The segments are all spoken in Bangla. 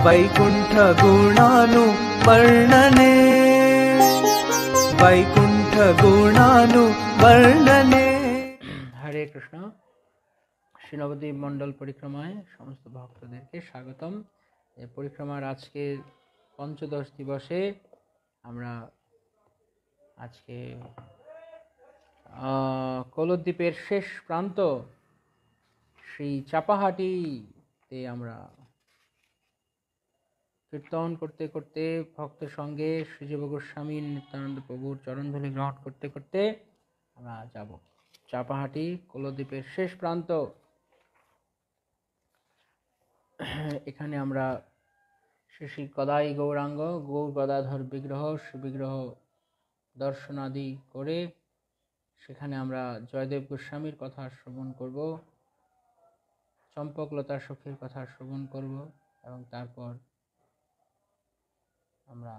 वैकुंठ गुणानु वर्णने, वैकुंठ गुणानु वर्णने। हरे कृष्ण। श्री नवद्वीप मंडल परिक्रमाয় समस्त भक्तদেরকে স্বাগতম। এই পরিক্রমার আজকে পঞ্চদশ দিবসে আমরা আজকে কলদ্বীপের শেষ প্রান্ত শ্রী চাপাহাটিতে আমরা কীর্তন করতে করতে ভক্ত সঙ্গে শ্রীজীব গোস্বামী নিত্যানন্দ প্রভুর চরণধূলি গ্রহণ করতে করতে আমরা যাব চাপাহাটি কলদ্বীপের শেষ প্রান্ত। এখানে আমরা শ্রী গদাই গৌরাঙ্গ গৌর গদাধর বিগ্রহ বিগ্রহ দর্শনাদি করে সেখানে আমরা জয়দেব গোস্বামীর কথা শ্রবণ করব, চম্পকলতা সখীর কথা শ্রবণ করব এবং তারপর আমরা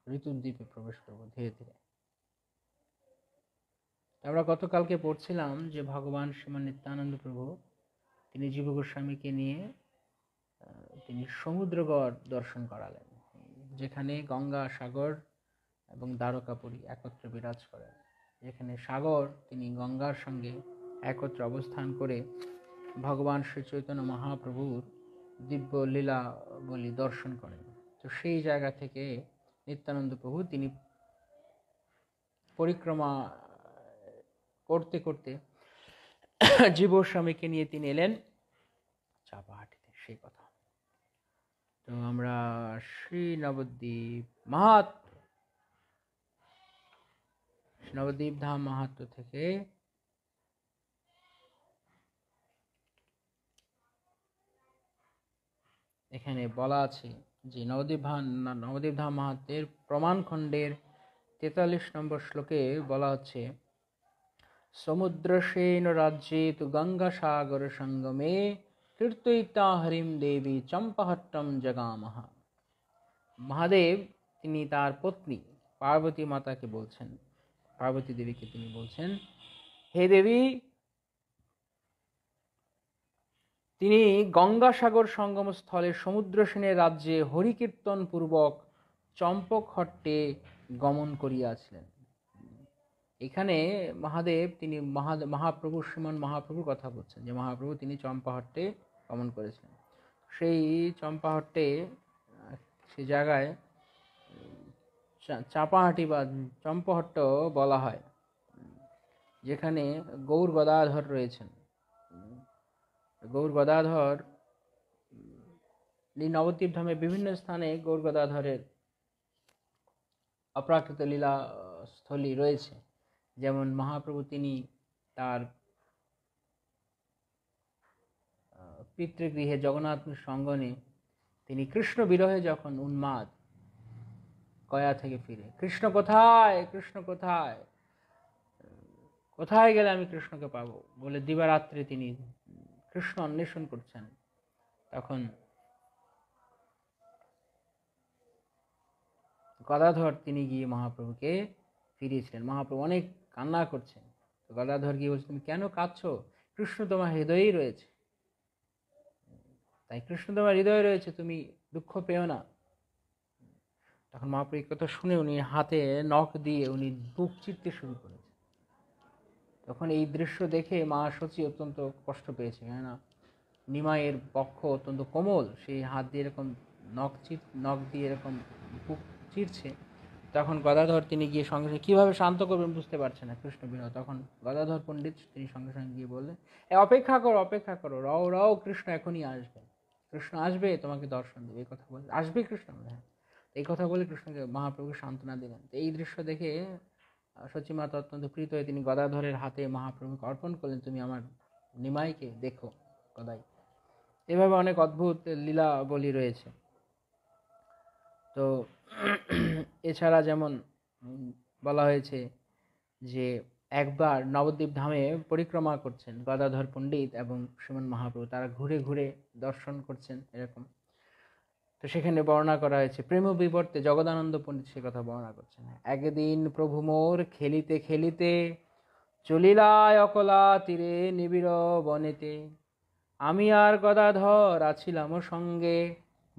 ঋতুদ্বীপে প্রবেশ করব ধীরে ধীরে। আমরা গতকালকে পড়ছিলাম যে ভগবান শ্রীমান নিত্যানন্দ প্রভু তিনি জীব গোস্বামীকে নিয়ে তিনি সমুদ্রগড় দর্শন করালেন, যেখানে গঙ্গা সাগর এবং দ্বারকাপুরী একত্রে বিরাজ করেন। যেখানে সাগর তিনি গঙ্গার সঙ্গে একত্রে অবস্থান করে ভগবান শ্রী চৈতন্য মহাপ্রভুর দিব্য লীলা বলি দর্শন করেন। তো সেই জায়গা থেকে নিত্যানন্দ প্রভু তিনি পরিক্রমা করতে করতে জীব গোস্বামীকে নিয়ে তিনি এলেন চাপাহাটিতে, সেই কথা। তো আমরা শ্রী নবদ্বীপ নবদ্বীপ ধাম মাহাত্ম থেকে এখানে বলা আছে যে নবদ্বীপ ধাম মাহাত্মের প্রমাণ খণ্ডের 43 নম্বর শ্লোকে বলা হচ্ছে, সমুদ্রসেন রাজ্যে তু গঙ্গা সাগর সঙ্গমে কীর্তয়িতা হরিম দেবী চম্পাহট্টম জগামহা। মহাদেব তিনি তার পত্নী পার্বতী মাতাকে বলছেন, পার্বতী দেবীকে তিনি বলছেন, হে দেবী, তিনি গঙ্গাসাগর সঙ্গম স্থলে সমুদ্রসেনের রাজ্যে হরিকীর্তন পূর্বক চম্পকহট্টে গমন করিয়াছিলেন। এখানে মহাদেব তিনি মহাপ্রভু শ্রীমান মহাপ্রভুর কথা বলছেন যে মহাপ্রভু তিনি চম্পাহট্টে গমন করেছিলেন। সেই চম্পাহট্টে সে জায়গায় চাপাহাটি বা চম্পাহট্ট বলা হয়, যেখানে গৌর গদাধর রয়েছেন। গৌর গদাধর নবদ্বীপ ধামে বিভিন্ন স্থানে গৌর গদাধরের অপ্রাকৃত লীলা স্থলী রয়েছে। যেমন মহাপ্রভু তিনি তার পিতৃগৃহে জগন্নাথ সঙ্গনে তিনি কৃষ্ণ বিরহে যখন উন্মাদ গয়া থেকে ফিরে, কৃষ্ণ কোথায়, কৃষ্ণ কোথায়, কোথায় গেলে আমি কৃষ্ণকে পাবো বলে দিবারাত্রে তিনি কৃষ্ণ অন্বেষণ করছেন। তখন গদাধর তিনি গিয়ে মহাপ্রভুকে ফিরিয়েছিলেন। মহাপ্রভু অনেক কান্না করছেন। তো গদাধর গিয়ে বলছে, তুমি কেন কাঁদছো? কৃষ্ণ তোমার হৃদয়েই রয়েছে, তাই কৃষ্ণ তোমার হৃদয়ে রয়েছে, তুমি দুঃখ পেও না। তখন মহাপ্রভু এই কথা শুনে উনি হাতে নখ দিয়ে উনি বুক চিরতে শুরু করেছেন। তখন এই দৃশ্য দেখে মা সচী অত্যন্ত কষ্ট পেয়েছে, কেননা নিমাইয়ের বক্ষ অত্যন্ত কোমল, সেই হাত দিয়ে এরকম নখ দিয়ে এরকম বুক চিরছে। তখন গদাধর তিনি গিয়ে সঙ্গে সঙ্গে কীভাবে শান্ত করবেন বুঝতে পারছে না কৃষ্ণ বিরহ। তখন গদাধর পণ্ডিত তিনি সঙ্গে সঙ্গে গিয়ে বললেন, অপেক্ষা করো, অপেক্ষা করো, রও রও, কৃষ্ণ এখনই আসবে, কৃষ্ণ আসবে, তোমাকে দর্শন দেবে। এই কথা বলে আসবে কৃষ্ণ, হ্যাঁ, এই কথা বলে কৃষ্ণকে মহাপ্রভুকে সান্ত্বনা দিলেন। এই দৃশ্য দেখে সচী মাতা অত্যন্ত প্রীত হয়ে তিনি গদাধরের হাতে মহাপ্রভুকে অর্পণ করলেন, তুমি আমার নিমাইকে দেখো গদাই। এভাবে অনেক অদ্ভুত লীলা বলি রয়েছে। তো এছাড়া যেমন বলা হয়েছে যে একবার নবদ্বীপ ধামে পরিক্রমা করছেন গদাধর পণ্ডিত এবং শ্রীমন মহাপ্রভু, তারা ঘুরে ঘুরে দর্শন করছেন এরকম। তো সেখানে বর্ণনা করা হয়েছে, প্রেম বিবর্তে জগদানন্দ পণ্ডিত সে কথা বর্ণনা করছেন, একদিন প্রভু মোর খেলিতে খেলিতে চলিলায় অকলা তীরে নিবিড় বনেতে, আমি আর গদাধর আছিলাম সঙ্গে,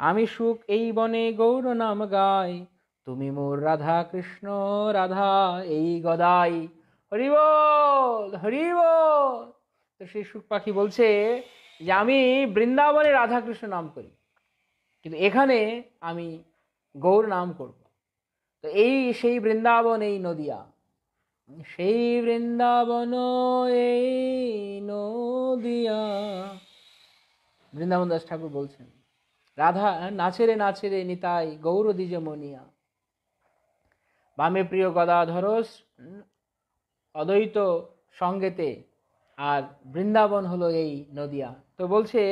আমি সুখ এই বনে গৌর নাম গাই, তুমি মোর রাধা কৃষ্ণ রাধা এই গদাই। হরি বল হরি বল। তো সেই সুখ পাখি বলছে যে আমি বৃন্দাবনে রাধা কৃষ্ণ নাম করি, কিন্তু এখানে আমি গৌর নাম করব। তো এই সেই বৃন্দাবন, এই নদিয়া, সেই বৃন্দাবন এই নদিয়া। বৃন্দাবন দাস ঠাকুর বলছেন রাধা নাচেরে নাচেরে নিতাই গৌর দ্বিজ মনিয়া, বামে প্রিয় গদাধর অদ্বৈত সঙ্গেতে, আর বৃন্দাবন হলো এই নদিয়া। তো বলছে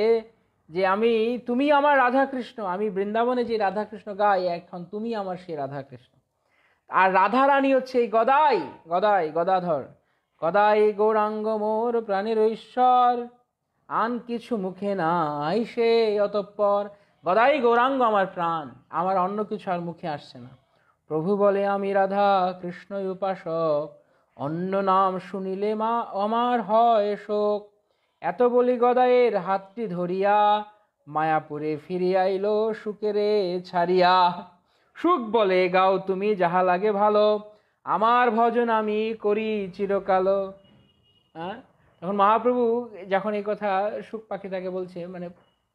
যে আমি, তুমি আমার রাধা কৃষ্ণ, আমি বৃন্দাবনে যে রাধা কৃষ্ণ গাই, এখন তুমি আমার সেই রাধা কৃষ্ণ। আর রাধা রানী হচ্ছে এই গদাই, গদাই গদাধর, গদাই গৌরাঙ্গ মোর প্রাণের ঈশ্বর, আন কিছু মুখে নাই সে অতঃপর। গদাই গৌরাঙ্গ আমার প্রাণ, আমার অন্য কিছু আর মুখে আসছে না। প্রভু বলে আমি রাধা কৃষ্ণ উপাসক, অন্য নাম শুনিলে মা আমার হয় শোক। এত বলি গদাইয়ের হাতটি ধরিয়া, মায়াপুরে ফিরিয়া আইল সুখেরে ছাড়িয়া। সুখ বলে গাও তুমি যাহা লাগে ভালো, আমার ভজন আমি করি চিরকালো। হ্যাঁ, তখন মহাপ্রভু যখন এই কথা সুখ পাখি তাকে বলছে, মানে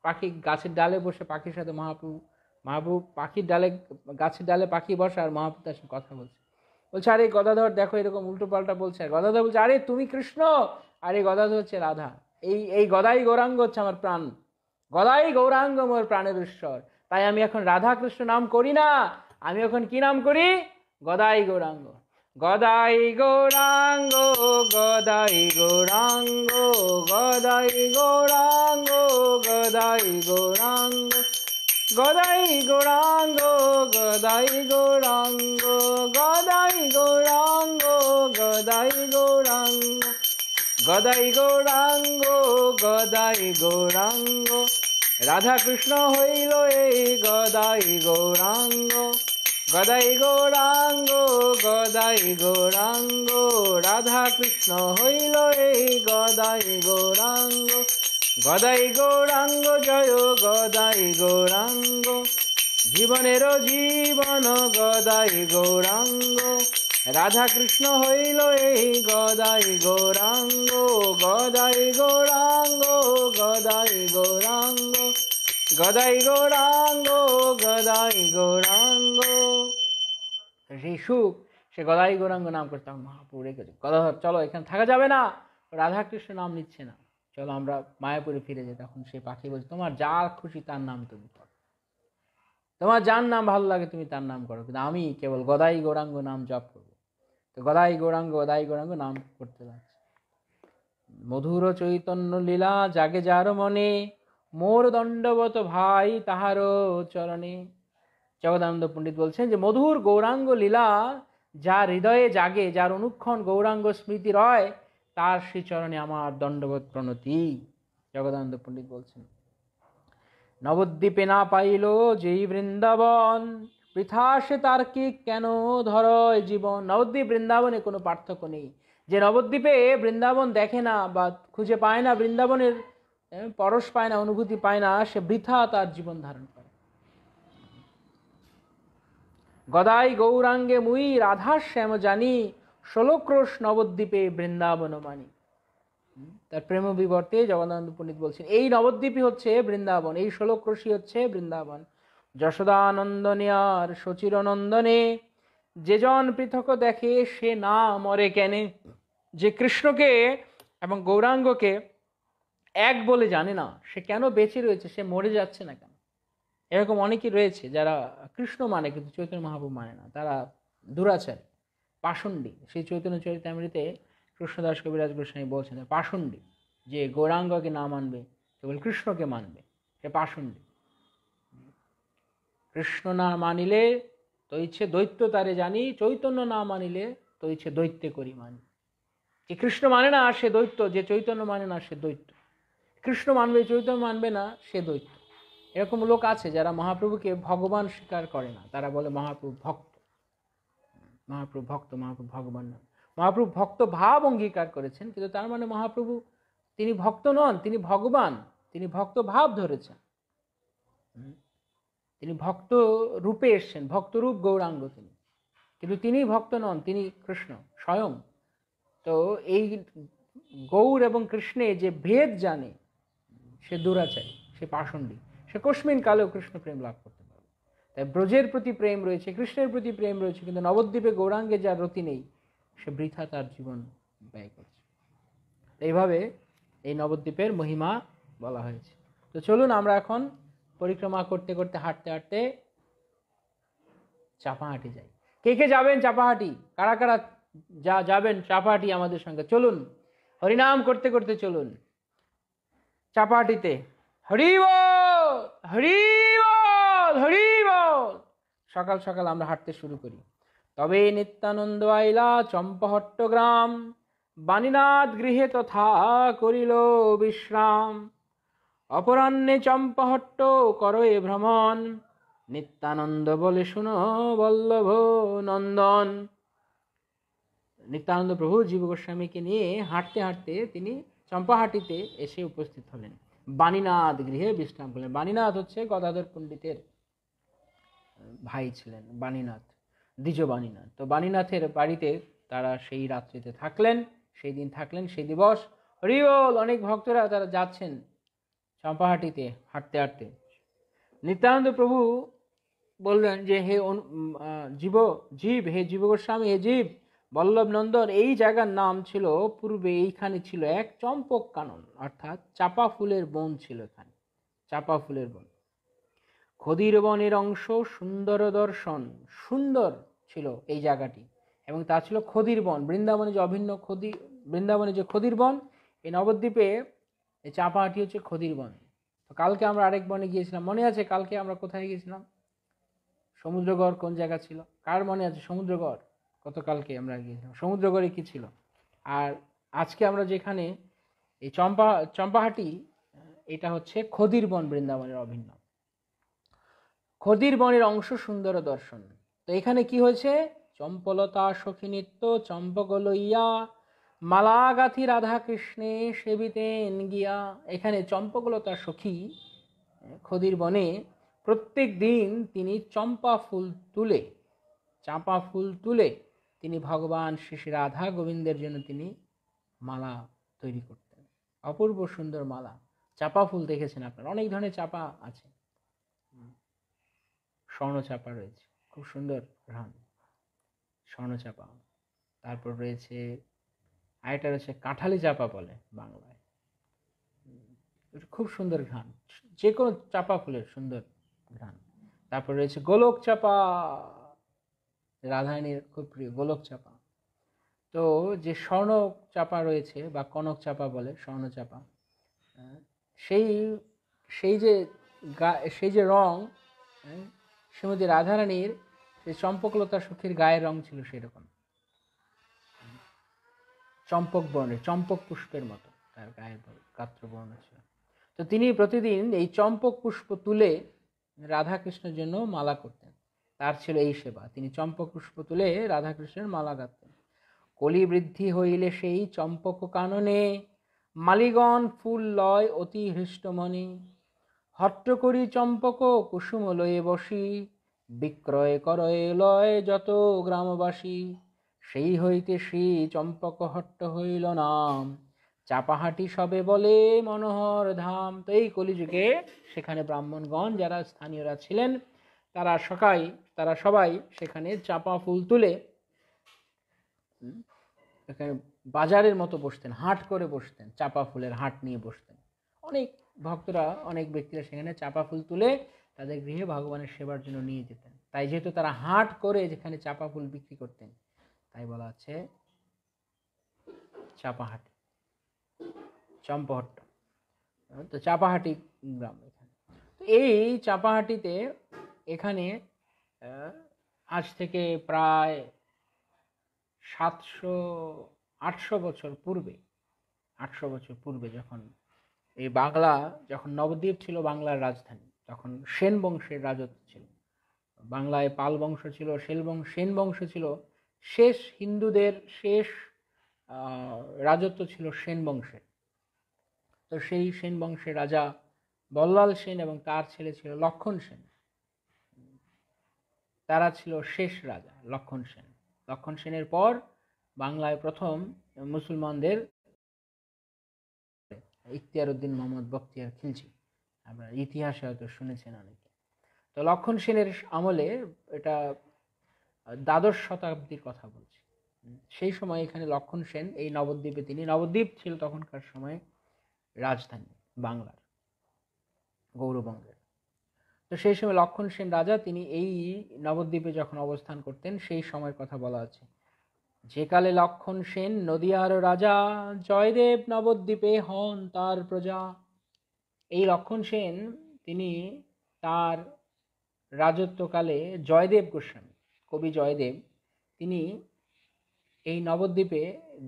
পাখি গাছের ডালে বসে পাখির সাথে মহাপ্রভু, মহাপ্রভু পাখির ডালে, গাছের ডালে পাখি বসে আর মহাপ্রভু তার সাথে কথা বলছে। বলছে আরে গদাধর দেখো এরকম উল্টো পাল্টা বলছে, আর গদাধর বলছে আরে তুমি কৃষ্ণ, আরে গদাধর হচ্ছে রাধা। এই গদাই গৌরাঙ্গ হচ্ছে আমার প্রাণ, গদাই গৌরাঙ্গ মোর প্রাণের ঈশ্বর। তাই আমি এখন রাধা কৃষ্ণ নাম করি না, আমি এখন কি নাম করি? গদাই গৌরাঙ্গ। গদাই গৌরাঙ্গ গদাই গৌরাঙ্গ গদাই গৌরাঙ্গ গদাই গৌরাঙ্গ গদাই গৌরাঙ্গ গদাই গৌরাঙ্গ গদাই গৌরাঙ্গ গদাই গৌরাঙ্গ গদাই গৌরাঙ্গ গদাই গৌরাঙ্গ। রাধা কৃষ্ণ হইল এই গদাই গৌরাঙ্গ, গদাই গৌরাঙ্গ গদাই গৌরাঙ্গ। রাধা কৃষ্ণ হইল এই গদাই গৌরাঙ্গ, গদাই গৌরাঙ্গ জয় গদাই গৌরাঙ্গ। জীবনের জীবন গদাই গৌরাঙ্গ, রাধা কৃষ্ণ হইল এই গদাই গৌরাঙ্গ, গদাই গৌরাঙ্গ গদাই গৌরাঙ্গ, গদাই গৌরাঙ্গ গদাই গৌরাঙ্গ। সেই সুখ, সে গদাই গৌরাঙ্গ নাম করতে মহাপ্রভু রেখেছে। গদাধর চলো, এখানে থাকা যাবে না, রাধা কৃষ্ণ নাম নিচ্ছে না, চলো আমরা মায়াপুরে ফিরে যাই। তখন সে পাখি বলছে তোমার যা খুশি তার নাম তুমি করো, তোমার যার নাম ভালো লাগে তুমি তার নাম করো, কিন্তু আমি কেবল গদাই গৌরাঙ্গ নাম জপ করবো। তো গদাই গৌরাঙ্গ নাম করতে লাগছে। মধুর চৈতন্য লীলা জাগে যার মনে, মোর দণ্ডবত ভাই তাহারও চরণে। জগদানন্দ পণ্ডিত বলছেন যে মধুর গৌরাঙ্গ লীলা যার হৃদয়ে জাগে, যার অনুক্ষণ গৌরাঙ্গ স্মৃতি রয়, তার শ্রী চরণে আমার দণ্ডবত প্রণতি। জগদানন্দ পণ্ডিত বলছেন নবদ্বীপে না পাইল যেই বৃন্দাবন, বৃথা সে তার কি কেন ধরয় জীবন। নবদ্বীপ বৃন্দাবনে কোনো পার্থক্য নেই। যে নবদ্বীপে বৃন্দাবন দেখে না বা খুঁজে পায় না, বৃন্দাবনের পরশ পায় না, অনুভূতি পায় না, সে বৃথা তার জীবন ধারণ করে। গদাই গৌরাঙ্গে মুই রাধার শ্যাম জানি, 16 ক্রোশ নবদ্বীপে বৃন্দাবন মানি। তার প্রেম বিবর্তে জগদানন্দ পণ্ডিত বলছেন এই নবদ্বীপই হচ্ছে বৃন্দাবন, এই 16 ক্রোশই হচ্ছে বৃন্দাবন। যশোদানন্দনে আর সচিরনন্দনে, যে জন পৃথক দেখে সে না মরে কেনে। যে কৃষ্ণকে এবং গৌরাঙ্গকে এক বলে জানে না, সে কেন বেঁচে রয়েছে, সে মরে যাচ্ছে না কেন? এরকম অনেকেই রয়েছে যারা কৃষ্ণ মানে কিন্তু চৈতন্য মহাপ্রভু মানে না, তারা দুরাচারী, পাষণ্ডী। সেই চৈতন্য চরিতামৃতে কৃষ্ণদাস কবিরাজ গোস্বামী বলছেন পাষণ্ডী, যে গৌরাঙ্গকে না মানবে, কেবল কৃষ্ণকে মানবে, সে পাষণ্ডী। কৃষ্ণ না মানিলে তো ইচ্ছে দৈত্য তারে জানি, চৈতন্য না মানিলে তো ইচ্ছে দৈত্যে করি মানি। যে কৃষ্ণ মানে না সে দৈত্য, যে চৈতন্য মানে না সে দৈত্য। কৃষ্ণ মানবে চৈতন্য মানবে না সে দৈত্য। এরকম লোক আছে যারা মহাপ্রভুকে ভগবান স্বীকার করে না, তারা বলে মহাপ্রভু ভক্ত, মহাপ্রভু ভক্ত, মহাপ্রভু ভগবান না। মহাপ্রভু ভক্ত ভাব অঙ্গীকার করেছেন, কিন্তু তার মানে মহাপ্রভু তিনি ভক্ত নন, তিনি ভগবান, তিনি ভক্ত ভাব ধরেছেন। তিনি ভক্ত রূপে এসছেন, ভক্তরূপ গৌরাঙ্গ তিনি, কিন্তু তিনি ভক্ত নন, তিনি কৃষ্ণ স্বয়ং। তো এই গৌর এবং কৃষ্ণে যে ভেদ জানে সে দুরাচারী, সে পাষণ্ডী, সে কস্মিন কালেও কৃষ্ণ প্রেম লাভ করতে পারবে। তাই ব্রজের প্রতি প্রেম রয়েছে, কৃষ্ণের প্রতি প্রেম রয়েছে, কিন্তু নবদ্বীপে গৌরাঙ্গে যার রতি নেই সে বৃথা তার জীবন ব্যয় করছে। এইভাবে এই নবদ্বীপের মহিমা বলা হয়েছে। তো চলুন আমরা এখন পরিক্রমা করতে করতে হাঁটতে হাঁটতে চাপাহাটি যাই। কে কে যাবেন চাপাহাটি? কারা কারা যাবেন চাপাহাটি আমাদের সঙ্গে? চলুন হরিনাম করতে করতে চলুন চাপাহাটিতে। হরি বল, হরি বল, হরি বল। সকাল সকাল আমরা হাঁটতে শুরু করি। তবে নিত্যানন্দ আইলা চম্পহট্ট গ্রাম, বাণীনাথ গৃহে তথা করিল বিশ্রাম। অপরাহ্নে চম্পহট্ট করয়ে ভ্রমণ, নিত্যানন্দ বলে শুনো বল্লভ নন্দন। নিত্যানন্দ প্রভু জীব গোস্বামীকে নিয়ে হাঁটতে হাঁটতে তিনি চম্পাহাটিতে এসে উপস্থিত হলেন, বাণীনাথ গৃহে বিশ্রাম করলেন। বাণীনাথ হচ্ছে গদাধর পণ্ডিতের ভাই ছিলেন, বাণীনাথ, দ্বিজ বাণীনাথ। তো বাণীনাথের বাড়িতে তারা সেই রাত্রিতে থাকলেন, সেই দিন থাকলেন, সেই দিবস। হরি বল। অনেক ভক্তরা তারা যাচ্ছেন চম্পাহাটিতে হাঁটতে হাঁটতে। নিত্যানন্দ প্রভু বললেন যে হে জীব, হে জীব গোস্বামী, হে জীব বল্লভ নন্দন, এই জায়গার নাম ছিল পূর্বে, এইখানে ছিল এক চম্পক কানন, অর্থাৎ চাপা ফুলের বন ছিল এখানে, চাপা ফুলের বন। খদির বনের অংশ সুন্দর দর্শন, সুন্দর ছিল এই জায়গাটি, এবং তা ছিল খদির বন। বৃন্দাবনে যে অভিন্ন বৃন্দাবনে যে খদির বন, এই নবদ্বীপে এই চাপাহাটি হচ্ছে খদির বন। তো কালকে আমরা আরেক বনে গিয়েছিলাম, মনে আছে? কালকে আমরা কোথায় গিয়েছিলাম? সমুদ্রগড় কোন জায়গা ছিল? কার মনে আছে সমুদ্রগড়? গতকালকে আমরা গিয়েছিলাম, সমুদ্রগড়ে কি ছিল? আর আজকে আমরা যেখানে এই চম্পাহাটি, এটা হচ্ছে খদির বন, বৃন্দাবনের অভিন্ন খদির বনের অংশ সুন্দর দর্শন। তো এখানে কি হয়েছে? চম্পলতা সখী নিত্য চম্পক লইয়া, মালাগাথি রাধা কৃষ্ণে সেবিতেন গিয়া। এখানে চম্পকলতা সখী খদির বনে প্রত্যেক দিন তিনি চাপা ফুল তুলে তিনি ভগবান শ্রী শ্রী রাধা গোবিন্দের জন্য তিনি মালা তৈরি করতেন। অপূর্ব সুন্দর মালা। চাপা ফুল দেখেছেন আপনারা, অনেক ধরনের চাপা আছে, স্বর্ণ চাপা রয়েছে, খুব সুন্দর ঘ্রাণ, স্বর্ণ চাপা। তারপর রয়েছে আরেকটা রয়েছে কাঁঠালি চাপা বলে বাংলায়, খুব সুন্দর ঘ্রাণ, যে কোনো চাপা ফুলের সুন্দর ঘ্রাণ। তারপর রয়েছে গোলক চাপা, রাধারানীর খুব প্রিয় গোলক চাপা। তো যে স্বর্ণ চাপা রয়েছে বা কনক চাপা বলে, স্বর্ণ চাপা, সেই যে রং, শ্রীমতী রাধারানীর সেই চম্পকলতা সখীর গায়ের রং ছিল সেরকম, চম্পক বর্ণের, চম্পক পুষ্পের মতো তার গায়ের গাত্র বর্ণ ছিল। তো তিনি প্রতিদিন এই চম্পক পুষ্প তুলে রাধাকৃষ্ণের জন্য মালা করতেন, তার ছিল এই সেবা। তিনি চম্পক পুষ্প তুলে রাধাকৃষ্ণের মালা গাঁথতেন। কলি বৃদ্ধি হইলে সেই চম্পক কাননে, মালিগণ ফুল লয় অতি হৃষ্টমণি। হট্ট করি চম্পক কুসুম লয়ে বসি, বিক্রয় করয়ে লয় যত গ্রামবাসী। সেই হইতে শ্রী চম্পক হট্ট হইল নাম, চাপাহাটি সবে বলে মনোহর ধাম। তো এই কলিযুগে সেখানে ব্রাহ্মণগণ যারা স্থানীয়রা ছিলেন, তারা সবাই সেখানে চাপা ফুল তুলে এখানে বাজারের মতো বসতেন, হাট করে বসতেন, চাপা ফুলের হাট নিয়ে বসতেন। অনেক ভক্তরা, অনেক ব্যক্তিরা সেখানে চাপা ফুল তুলে তাদের গৃহে ভগবানের সেবার জন্য নিয়ে যেতেন। তাই যেহেতু তারা হাট করে যেখানে চাপা ফুল বিক্রি করতেন, তাই বলা আছে চাপাহাটি, চম্পহট্ট। তো চাপাহাটি গ্রাম এখানে। তো এই চাপাহাটিতে এখানে আজ থেকে প্রায় 700-800 বছর পূর্বে যখন এই বাংলা, যখন নবদ্বীপ ছিল বাংলার রাজধানী, তখন সেন বংশের রাজত্ব ছিল বাংলায়। পাল বংশ ছিল, সেন বংশ ছিল, শেষ হিন্দুদের শেষ রাজত্ব ছিল সেন বংশের। তো সেই সেন বংশের রাজা বল্লাল সেন এবং তার ছেলে ছিল লক্ষণ সেন। তারা ছিল শেষ রাজা লক্ষণ সেন। লক্ষণ সেনের পর বাংলায় প্রথম মুসলমানদের ইখতিয়ার উদ্দিন মোহাম্মদ বখতিয়ার খিলজি, আপনার ইতিহাসে হয়তো শুনেছেন অনেকে। তো লক্ষণ সেনের আমলে, এটা দ্বাদশ শতাব্দীর কথা বলছি, সেই সময় এখানে লক্ষণ সেন এই নবদ্বীপে, তিনি নবদ্বীপ ছিল তখনকার সময় রাজধানী বাংলার, গৌরবঙ্গের। তো সেই সময় লক্ষণ সেন রাজা, তিনি এই নবদ্বীপে যখন অবস্থান করতেন সেই সময়ের কথা বলা আছে। যে কালে লক্ষণ সেন নদিয়ার রাজা, জয়দেব নবদ্বীপে হন তার প্রজা। এই লক্ষণ সেন তিনি তার রাজত্বকালে জয়দেব গোস্বামী, কবি জয়দেব, তিনি এই নবদ্বীপে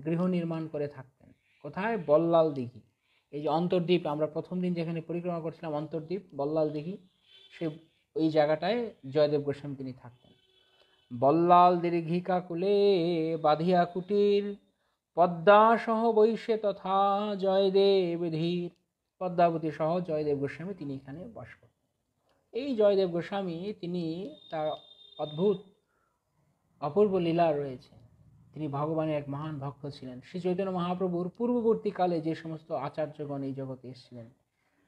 গৃহ নির্মাণ করে থাকতেন। কোথায়? বল্লাল দিঘি। এই যে অন্তর্দ্বীপ, আমরা প্রথম দিন যেখানে পরিক্রমা করছিলাম অন্তর্দ্বীপ, বল্লাল দিঘি, সে ওই জায়গাটায় জয়দেব গোস্বামী তিনি থাকতেন। বল্লাল দীর্ঘিকা কুলে বাঁধিয়া কুটির, পদ্মা সহ বৈশে তথা জয়দেব ধীর। পদ্মাবতী সহ জয়দেব গোস্বামী তিনি এখানে বাস করতেন। এই জয়দেব গোস্বামী, তিনি তার অদ্ভুত অপূর্ব লীলা রয়েছে। তিনি ভগবানের এক মহান ভক্ত ছিলেন। শ্রী চৈতন্য মহাপ্রভুর পূর্ববর্তীকালে যে সমস্ত আচার্যগণ এই জগতে এসেছিলেন,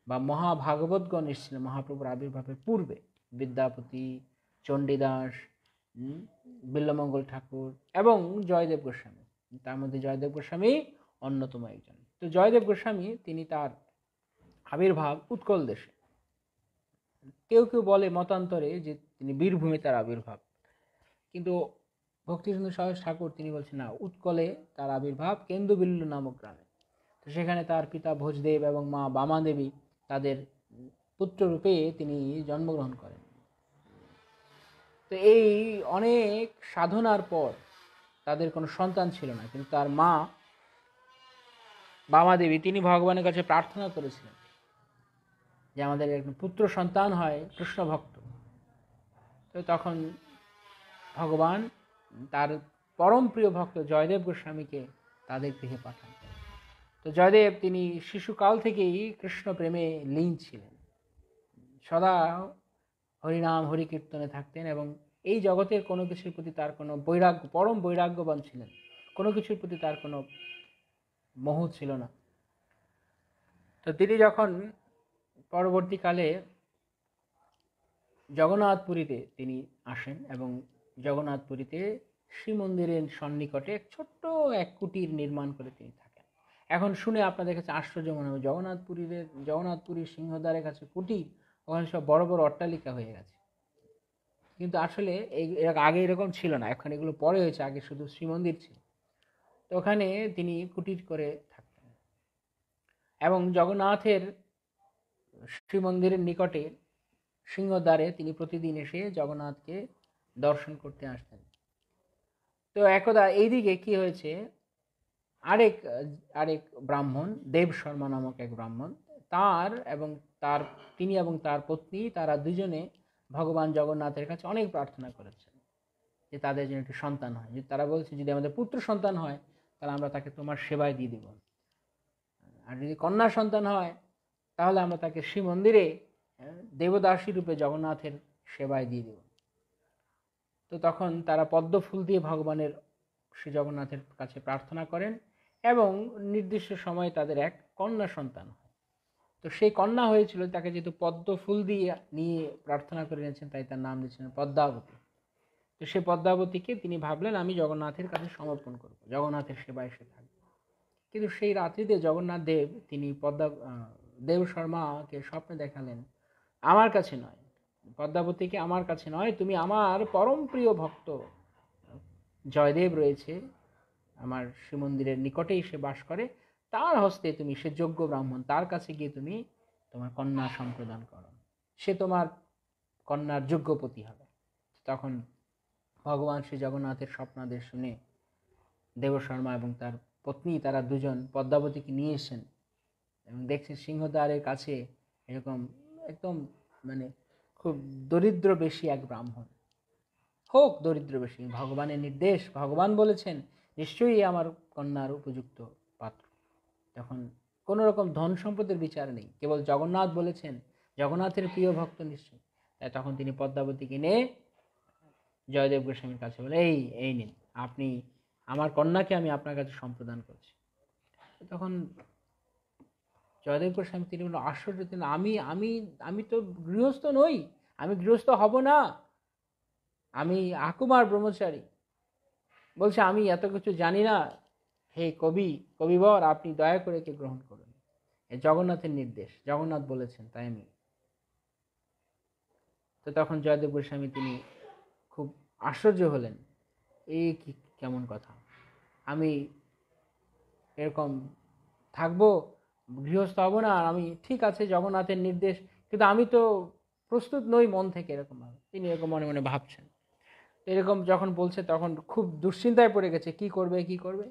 বা মহাভাগবতগণ এসেছিলেন মহাপ্রভুর আবির্ভাবের পূর্বে, বিদ্যাপতি, চণ্ডীদাস, বিল্লমঙ্গল ঠাকুর এবং জয়দেব গোস্বামী, তার মধ্যে জয়দেব গোস্বামী অন্যতম একজন। তো জয়দেব গোস্বামী তিনি তার আবির্ভাব উৎকল দেশে। কেউ কেউ বলে মতান্তরে যে তিনি বীরভূমে তার আবির্ভাব, কিন্তু ভক্তিচন্দ্র সরোজ ঠাকুর তিনি বলছেন না, উৎকলে তার আবির্ভাব কেন্দুবিল্লু নামক গ্রামে। তো সেখানে তার পিতা ভোজদেব এবং মা বামা দেবী তাদের পুত্ররূপে তিনি জন্মগ্রহণ করেন। তো এই অনেক সাধনার পর তাদের কোনো সন্তান ছিল না, কিন্তু তার মা বামা দেবী তিনি ভগবানের কাছে প্রার্থনা করেছিলেন যে আমাদের একজন পুত্র সন্তান হয় কৃষ্ণ ভক্ত। তো তখন ভগবান তার পরম প্রিয় ভক্ত জয়দেব গোস্বামীকে তাদের গৃহে পাঠান। তো জয়দেব তিনি শিশুকাল থেকেই কৃষ্ণ প্রেমে লীন ছিলেন, সদা হরিনাম হরিকীর্তনে থাকতেন এবং এই জগতের কোনো কিছুর প্রতি তার কোনো বৈরাগ্য, পরম বৈরাগ্যবান ছিলেন, কোনো কিছুর প্রতি তার কোনো মোহ ছিল না। তো তিনি যখন পরবর্তীকালে জগন্নাথপুরীতে তিনি আসেন এবং জগন্নাথপুরীতে শ্রীমন্দিরের সন্নিকটে এক ছোট্ট এক কুটির নির্মাণ করে তিনি থাকেন। এখন শুনে আপনাদের কাছে আশ্চর্য মনে হবে, জগন্নাথপুরীর সিংহদ্বারের কাছে কুটির, ওখানে সব বড় বড় অট্টালিকা হয়ে গেছে। কিন্তু আসলে আগে এরকম ছিল না, এখন এগুলো পরে হয়েছে, আগে শুধু শ্রীমন্দির ছিল। তো ওখানে তিনি কুটির করে থাকতেন এবং জগন্নাথের শ্রীমন্দিরের নিকটে সিংহদ্বারে তিনি প্রতিদিন এসে জগন্নাথকে দর্শন করতে আসতেন। তো একদা এইদিকে কি হয়েছে, আরেক ব্রাহ্মণ, দেব শর্মা নামক এক ব্রাহ্মণ, তিনি এবং তার পত্নী, তারা দুজনে ভগবান জগন্নাথের কাছে অনেক প্রার্থনা করেছেন যে তাদের জন্য একটি সন্তান হয়। যে তারা বলছে যদি আমাদের পুত্র সন্তান হয় তাহলে আমরা তাকে তোমার সেবায় দিয়ে দেব, আর যদি কন্যা সন্তান হয় তাহলে আমরা তাকে শ্রীমন্দিরে দেবদাসী রূপে জগন্নাথের সেবায় দিয়ে দেব। তো তখন তারা পদ্ম ফুল দিয়ে ভগবানের শ্রী জগন্নাথের কাছে প্রার্থনা করেন এবং নির্দিষ্ট সময়ে তাদের এক কন্যা সন্তান হয়। তো সেই কন্যা হয়েছিল, তাকে যেহেতু পদ্ম ফুল দিয়ে নিয়ে প্রার্থনা করে নিয়েছেন তাই তার নাম দিয়েছিলেন পদ্মাবতী। তো সেই পদ্মাবতীকে তিনি ভাবলেন আমি জগন্নাথের কাছে সমর্পণ করব, জগন্নাথের সেবায় সে থাকবে। কিন্তু সেই রাত্রিতে জগন্নাথ দেব তিনি দেব শর্মাকে স্বপ্নে দেখালেন, আমার কাছে নয়, পদ্মাবতীকে আমার কাছে নয়, তুমি আমার পরম প্রিয় ভক্ত জয়দেব রয়েছে আমার শ্রীমন্দিরের নিকটেই সে বাস করে, তার হস্তে তুমি, সে যোগ্য ব্রাহ্মণ, তার কাছে গিয়ে তুমি তোমার কন্যা সম্প্রদান করো, সে তোমার কন্যার যোগ্যপতি হবে। তখন ভগবান শ্রী জগন্নাথের স্বপ্নাদেশ শুনে দেবশর্মা এবং তার পত্নী তারা দুজন পদ্মাবতীকে নিয়ে এসেছেন এবং দেখছেন সিংহদ্বারের কাছে এরকম একদম মানে খুব দরিদ্র বেশি এক ব্রাহ্মণ, হোক দরিদ্র বেশি, ভগবানের নির্দেশ, ভগবান বলেছেন নিশ্চয়ই আমার কন্যার উপযুক্ত পাত্র। তখন কোনো রকম ধন সম্পদের বিচার নেই, কেবল জগন্নাথ বলেছেন, জগন্নাথের প্রিয় ভক্ত নিশ্চয়। তাই তখন তিনি পদ্মাবতীকে নিয়ে জয়দেব গোস্বামীর কাছে বলে, এই এই নিন, আপনি আমার কন্যাকে আমি আপনার কাছে সম্প্রদান করছি। তখন জয়দেব গোস্বামী তিনি বললেন, আশ্চর্য, তিনি আমি আমি আমি তো গৃহস্থ নই, আমি গৃহস্থ হব না, আমি আকুমার ব্রহ্মচারী। বলছে, আমি এত কিছু জানি না, হে কবিবর, আপনি দয়া করে একে গ্রহণ করুন, এ জগন্নাথের নির্দেশ, জগন্নাথ বলেছেন তাই আমি। তো তখন জয়দেব গোস্বামী তিনি খুব আশ্চর্য হলেন, এই কি কেমন কথা, আমি এরকম থাকবো, গৃহস্থ হব না, আর আমি ঠিক আছে জগন্নাথের নির্দেশ, কিন্তু আমি তো প্রস্তুত নই মন থেকে, এরকম ভাবে তিনি এরকম মনে মনে ভাবছেন। এরকম যখন বলছে তখন খুব দুশ্চিন্তায় পড়ে গেছে, কি করবে কি করবে।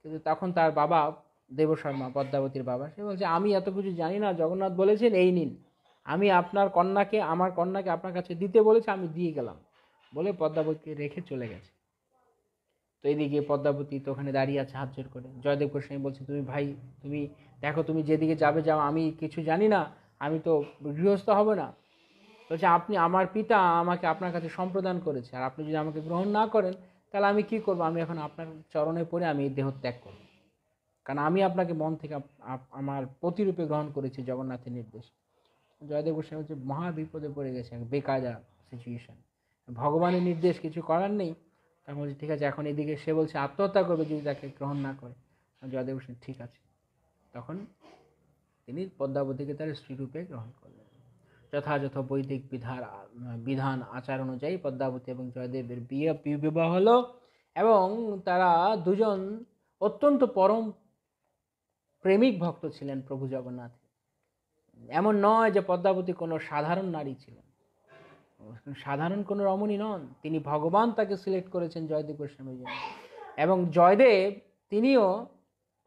কিন্তু তখন তার বাবা দেবশর্মা, পদ্মাবতীর বাবা, সে বলছে, আমি এত কিছু জানি না, জগন্নাথ বলেছেন এই নিন, আমি আপনার কন্যাকে, আমার কন্যাকে আপনার কাছে দিতে বলেছে, আমি দিয়ে গেলাম, বলে পদ্মাবতীকে রেখে চলে গেছে। তো এইদিকে পদ্মাবতী তো ওখানে দাঁড়িয়ে আছে হাত জোর করে। জয়দেব গোস্বামী বলছে, তুমি ভাই, তুমি দেখো, তুমি যেদিকে যাবে যাও, আমি কিছু জানি না, আমি তো গৃহস্থ হব না। বলছে, আপনি, আমার পিতা আমাকে আপনার কাছে সম্প্রদান করেছে, আর আপনি যদি আমাকে গ্রহণ না করেন তাহলে আমি কি করব, আমি এখন আপনার চরণে পড়ে আমি দেহ ত্যাগ করব, কারণ আমি আপনাকে মন থেকে আমার প্রতিরূপে গ্রহণ করেছি জগন্নাথের নির্দেশ। জয়দেব গোস্বামী হচ্ছে মহা বিপদে পড়ে গেছে, বেকায়দা সিচুয়েশন, ভগবানের নির্দেশ, কিছু করার নেই। তখন বলছে, ঠিক আছে, এখন এদিকে সে বলছে আত্মহত্যা করবে যদি তাকে গ্রহণ না করে। জয়দেব গোস্বামী, ঠিক আছে। তখন তিনি পদ্মাবতীকে তার স্ত্রীরূপে গ্রহণ করলেন। যথাযথ বৈদিক বিধান আচার অনুযায়ী পদ্মাবতী এবং জয়দেবের বিবাহ হলো, এবং তারা দুজন অত্যন্ত পরম প্রেমিক ভক্ত ছিলেন প্রভু জগন্নাথ। এমন নয় যে পদ্মাবতী কোনো সাধারণ নারী ছিলেন, সাধারণ কোনো রমণী নন, তিনি ভগবান তাকে সিলেক্ট করেছেন জয়দেব গোস্বামীর জন্য। এবং জয়দেব তিনিও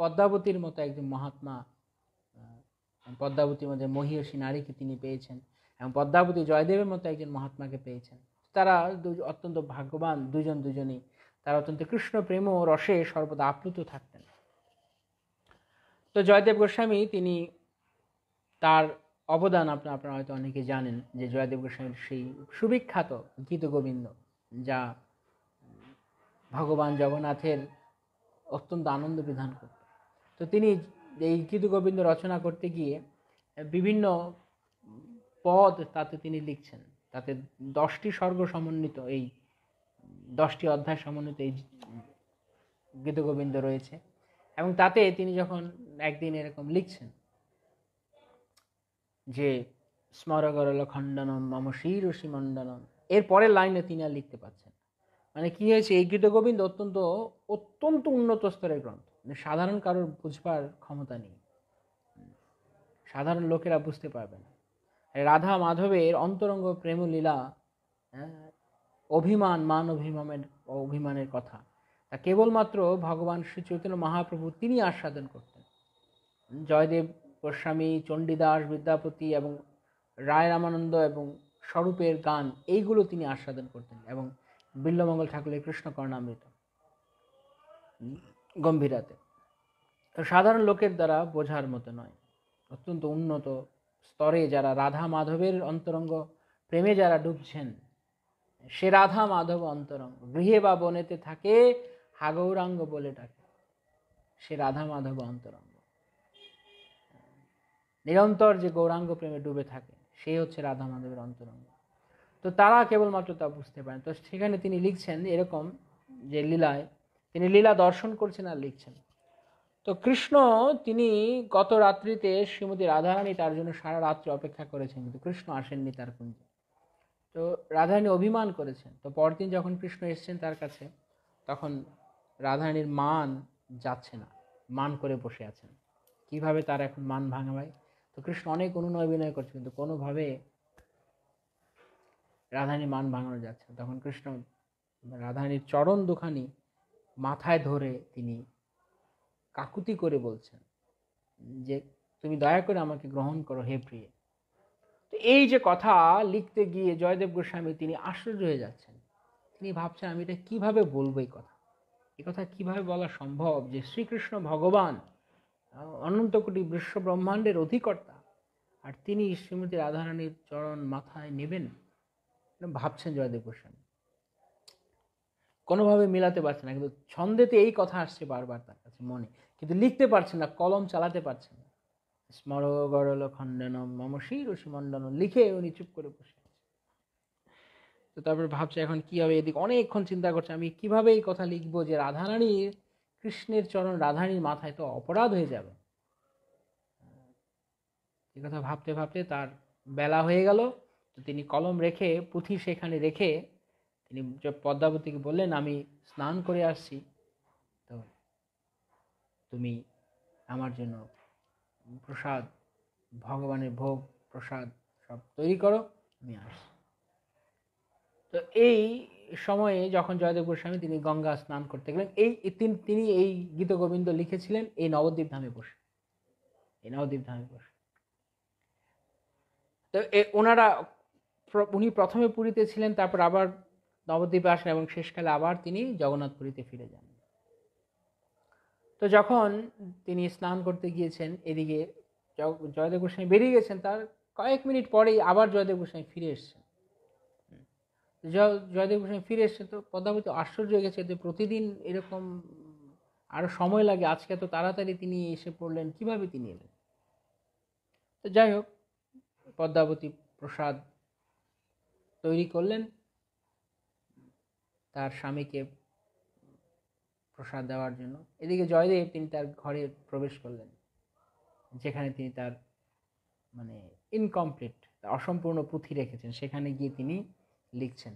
পদ্মাবতীর মতো একজন মহাত্মা, পদ্মাবতীর মধ্যে মহিষী নারীকে তিনি পেয়েছেন, এবং পদ্মাবতী জয়দেবের মতো একজন মহাত্মাকে পেয়েছেন। তারা অত্যন্ত ভাগ্যবান দুজনেই, তারা অত্যন্ত কৃষ্ণ প্রেম ও রসে সর্বদা আপ্লুত থাকতেন। তো জয়দেব গোস্বামী তিনি, তার অবদান আপনারা হয়তো অনেকে জানেন, যে জয়দেব গোস্বামীর সেই সুবিখ্যাত গীতগোবিন্দ, যা ভগবান জগন্নাথের অত্যন্ত আনন্দ বিধান করত। তো তিনি এই গীতগোবিন্দ রচনা করতে গিয়ে বিভিন্ন পদ তাতে তিনি লিখছেন, তাতে 10টি স্বর্গ সমন্বিত, এই 10টি অধ্যায় সমন্বিত এই গীতগোবিন্দ রয়েছে। এবং তাতে তিনি যখন একদিন এরকম লিখছেন যে স্মরগরল খণ্ডনম মম শিরসি মণ্ডনম, এর পরের লাইনে তিনি আর লিখতে পাচ্ছেন। মানে কি হয়েছে, এই গীতগোবিন্দ অত্যন্ত অত্যন্ত উন্নত স্তরের গ্রন্থ, সাধারণ কারোর বুঝবার ক্ষমতা নেই, সাধারণ লোকেরা বুঝতে পারবে না। রাধা মাধবের অন্তরঙ্গ প্রেমলীলা, অভিমানের কথা, তা কেবলমাত্র ভগবান শ্রী চৈতন্য মহাপ্রভু তিনি আস্বাদন করতেন। জয়দেব গোস্বামী, চণ্ডীদাস, বিদ্যাপতি এবং রায় রামানন্দ এবং স্বরূপের গান, এইগুলো তিনি আস্বাদন করতেন, এবং বিল্বমঙ্গল ঠাকুরের কৃষ্ণ কর্ণামৃত গম্ভীরাতে। তো সাধারণ লোকের দ্বারা বোঝার মতো নয়, অত্যন্ত উন্নত স্তরে যারা রাধা মাধবের অন্তরঙ্গ প্রেমে যারা ডুবছেন, সে রাধা মাধব অন্তরঙ্গ, গৃহে বা বনেতে থাকে হাগৌরাঙ্গ বলে ডাকে, সে রাধা মাধব অন্তরঙ্গ, নিরন্তর যে গৌরাঙ্গ প্রেমে ডুবে থাকে, সে হচ্ছে রাধা মাধবের অন্তরঙ্গ। তো তারা কেবলমাত্র তা বুঝতে পারেন। তো সেখানে তিনি লিখছেন এরকম, যে লীলায় তিনি লীলা দর্শন করছেন আর লিখছেন। তো কৃষ্ণ তিনি গত রাত্রিতে শ্রীমতী রাধারানী তার জন্য সারা রাত্রি অপেক্ষা করেছেন, কিন্তু কৃষ্ণ আসেননি তার কুঞ্জে। তো রাধারানী অভিমান করেছেন। তো পরদিন যখন কৃষ্ণ এসেছেন তার কাছে, তখন রাধারানীর মান যাচ্ছে না, মান করে বসে আছেন। কিভাবে তার এখন মান ভাঙায়? তো কৃষ্ণ অনেক অনুনয় বিনয় করছে, কিন্তু কোনোভাবে রাধারানীর মান ভাঙানো যাচ্ছে। তখন কৃষ্ণ রাধারানীর চরণ দুখানি মাথায় ধরে তিনি কাকুতি করে বলছেন যে, তুমি দয়া করে আমাকে গ্রহণ করো হে প্রিয়ে। তো এই যে কথা লিখতে গিয়ে জয়দেব গোস্বামী তিনি আশ্চর্য হয়ে যাচ্ছেন। তিনি ভাবছেন, আমি এটা কিভাবে বলবো, এই কথা কিভাবে বলা সম্ভব যে শ্রীকৃষ্ণ ভগবান অনন্ত কোটি বিশ্ব ব্রহ্মাণ্ডের অধিকর্তা, আর তিনি শ্রীমতী রাধারানীর চরণ মাথায় নেবেন, ভাবছেন জয়দেব গোস্বামী। কোনোভাবে মিলাতে পারছে না, কিন্তু ছন্দেতে এই কথা আসছে বারবার তার কাছে মনে, কিন্তু লিখতে পারছে না, কলম চালাতে পারছে না। স্মর গরল খণ্ডনম মম শিরসি মণ্ডনম লিখে উনি চুপ করে বসে আছে। তো তারপর ভাবছে এখন কি হবে, এদিকে অনেকক্ষণ চিন্তা করছে আমি কিভাবে এই কথা লিখবো যে রাধারানীর, কৃষ্ণের চরণ রাধারানীর মাথায় তো অপরাধ হয়ে যাবে। এই কথা ভাবতে ভাবতে তার বেলা হয়ে গেল। তো তিনি কলম রেখে, পুঁথি সেখানে রেখে তিনি পদ্মাবতীকে বললেন, আমি স্নান করে আসছি, তো তুমি আমার জন্য প্রসাদ, ভগবানের ভোগ প্রসাদ সব তৈরি করো, আমি আসছি। তো এই সময়ে যখন জয়দেব গোস্বামী তিনি গঙ্গা স্নান করতে গেলেন, তিনি এই গীতগোবিন্দ লিখেছিলেন এই নবদ্বীপ ধামে বসে, এই নবদ্বীপ ধামে বসে। তো উনি প্রথমে পুরীতে ছিলেন, তারপর আবার নবদ্বীপে আসেন এবং শেষকালে আবার তিনি জগন্নাথপুরীতে ফিরে যান। তো যখন তিনি স্নান করতে গিয়েছেন, এদিকে জয়দেব গোস্বামী বেরিয়ে গেছেন, তার কয়েক মিনিট পরেই আবার জয়দেব গোস্বামী ফিরে এসেছেন। জয়দেব গোস্বামী ফিরে এসছে, তো পদ্মাবতী আশ্চর্য হয়ে গেছে যে প্রতিদিন এরকম আরো সময় লাগে, আজকে এত তাড়াতাড়ি তিনি এসে পড়লেন, কিভাবে তিনি এলেন। তো যাই হোক, পদ্মাবতী প্রসাদ তৈরি করলেন, তার স্বামীকে প্রসাদ দেওয়ার জন্য। এদিকে জয়দেব তিনি তার ঘরে প্রবেশ করলেন, যেখানে তিনি তার মানে ইনকমপ্লিট, অসম্পূর্ণ পুঁথি রেখেছেন, সেখানে গিয়ে তিনি লিখছেন,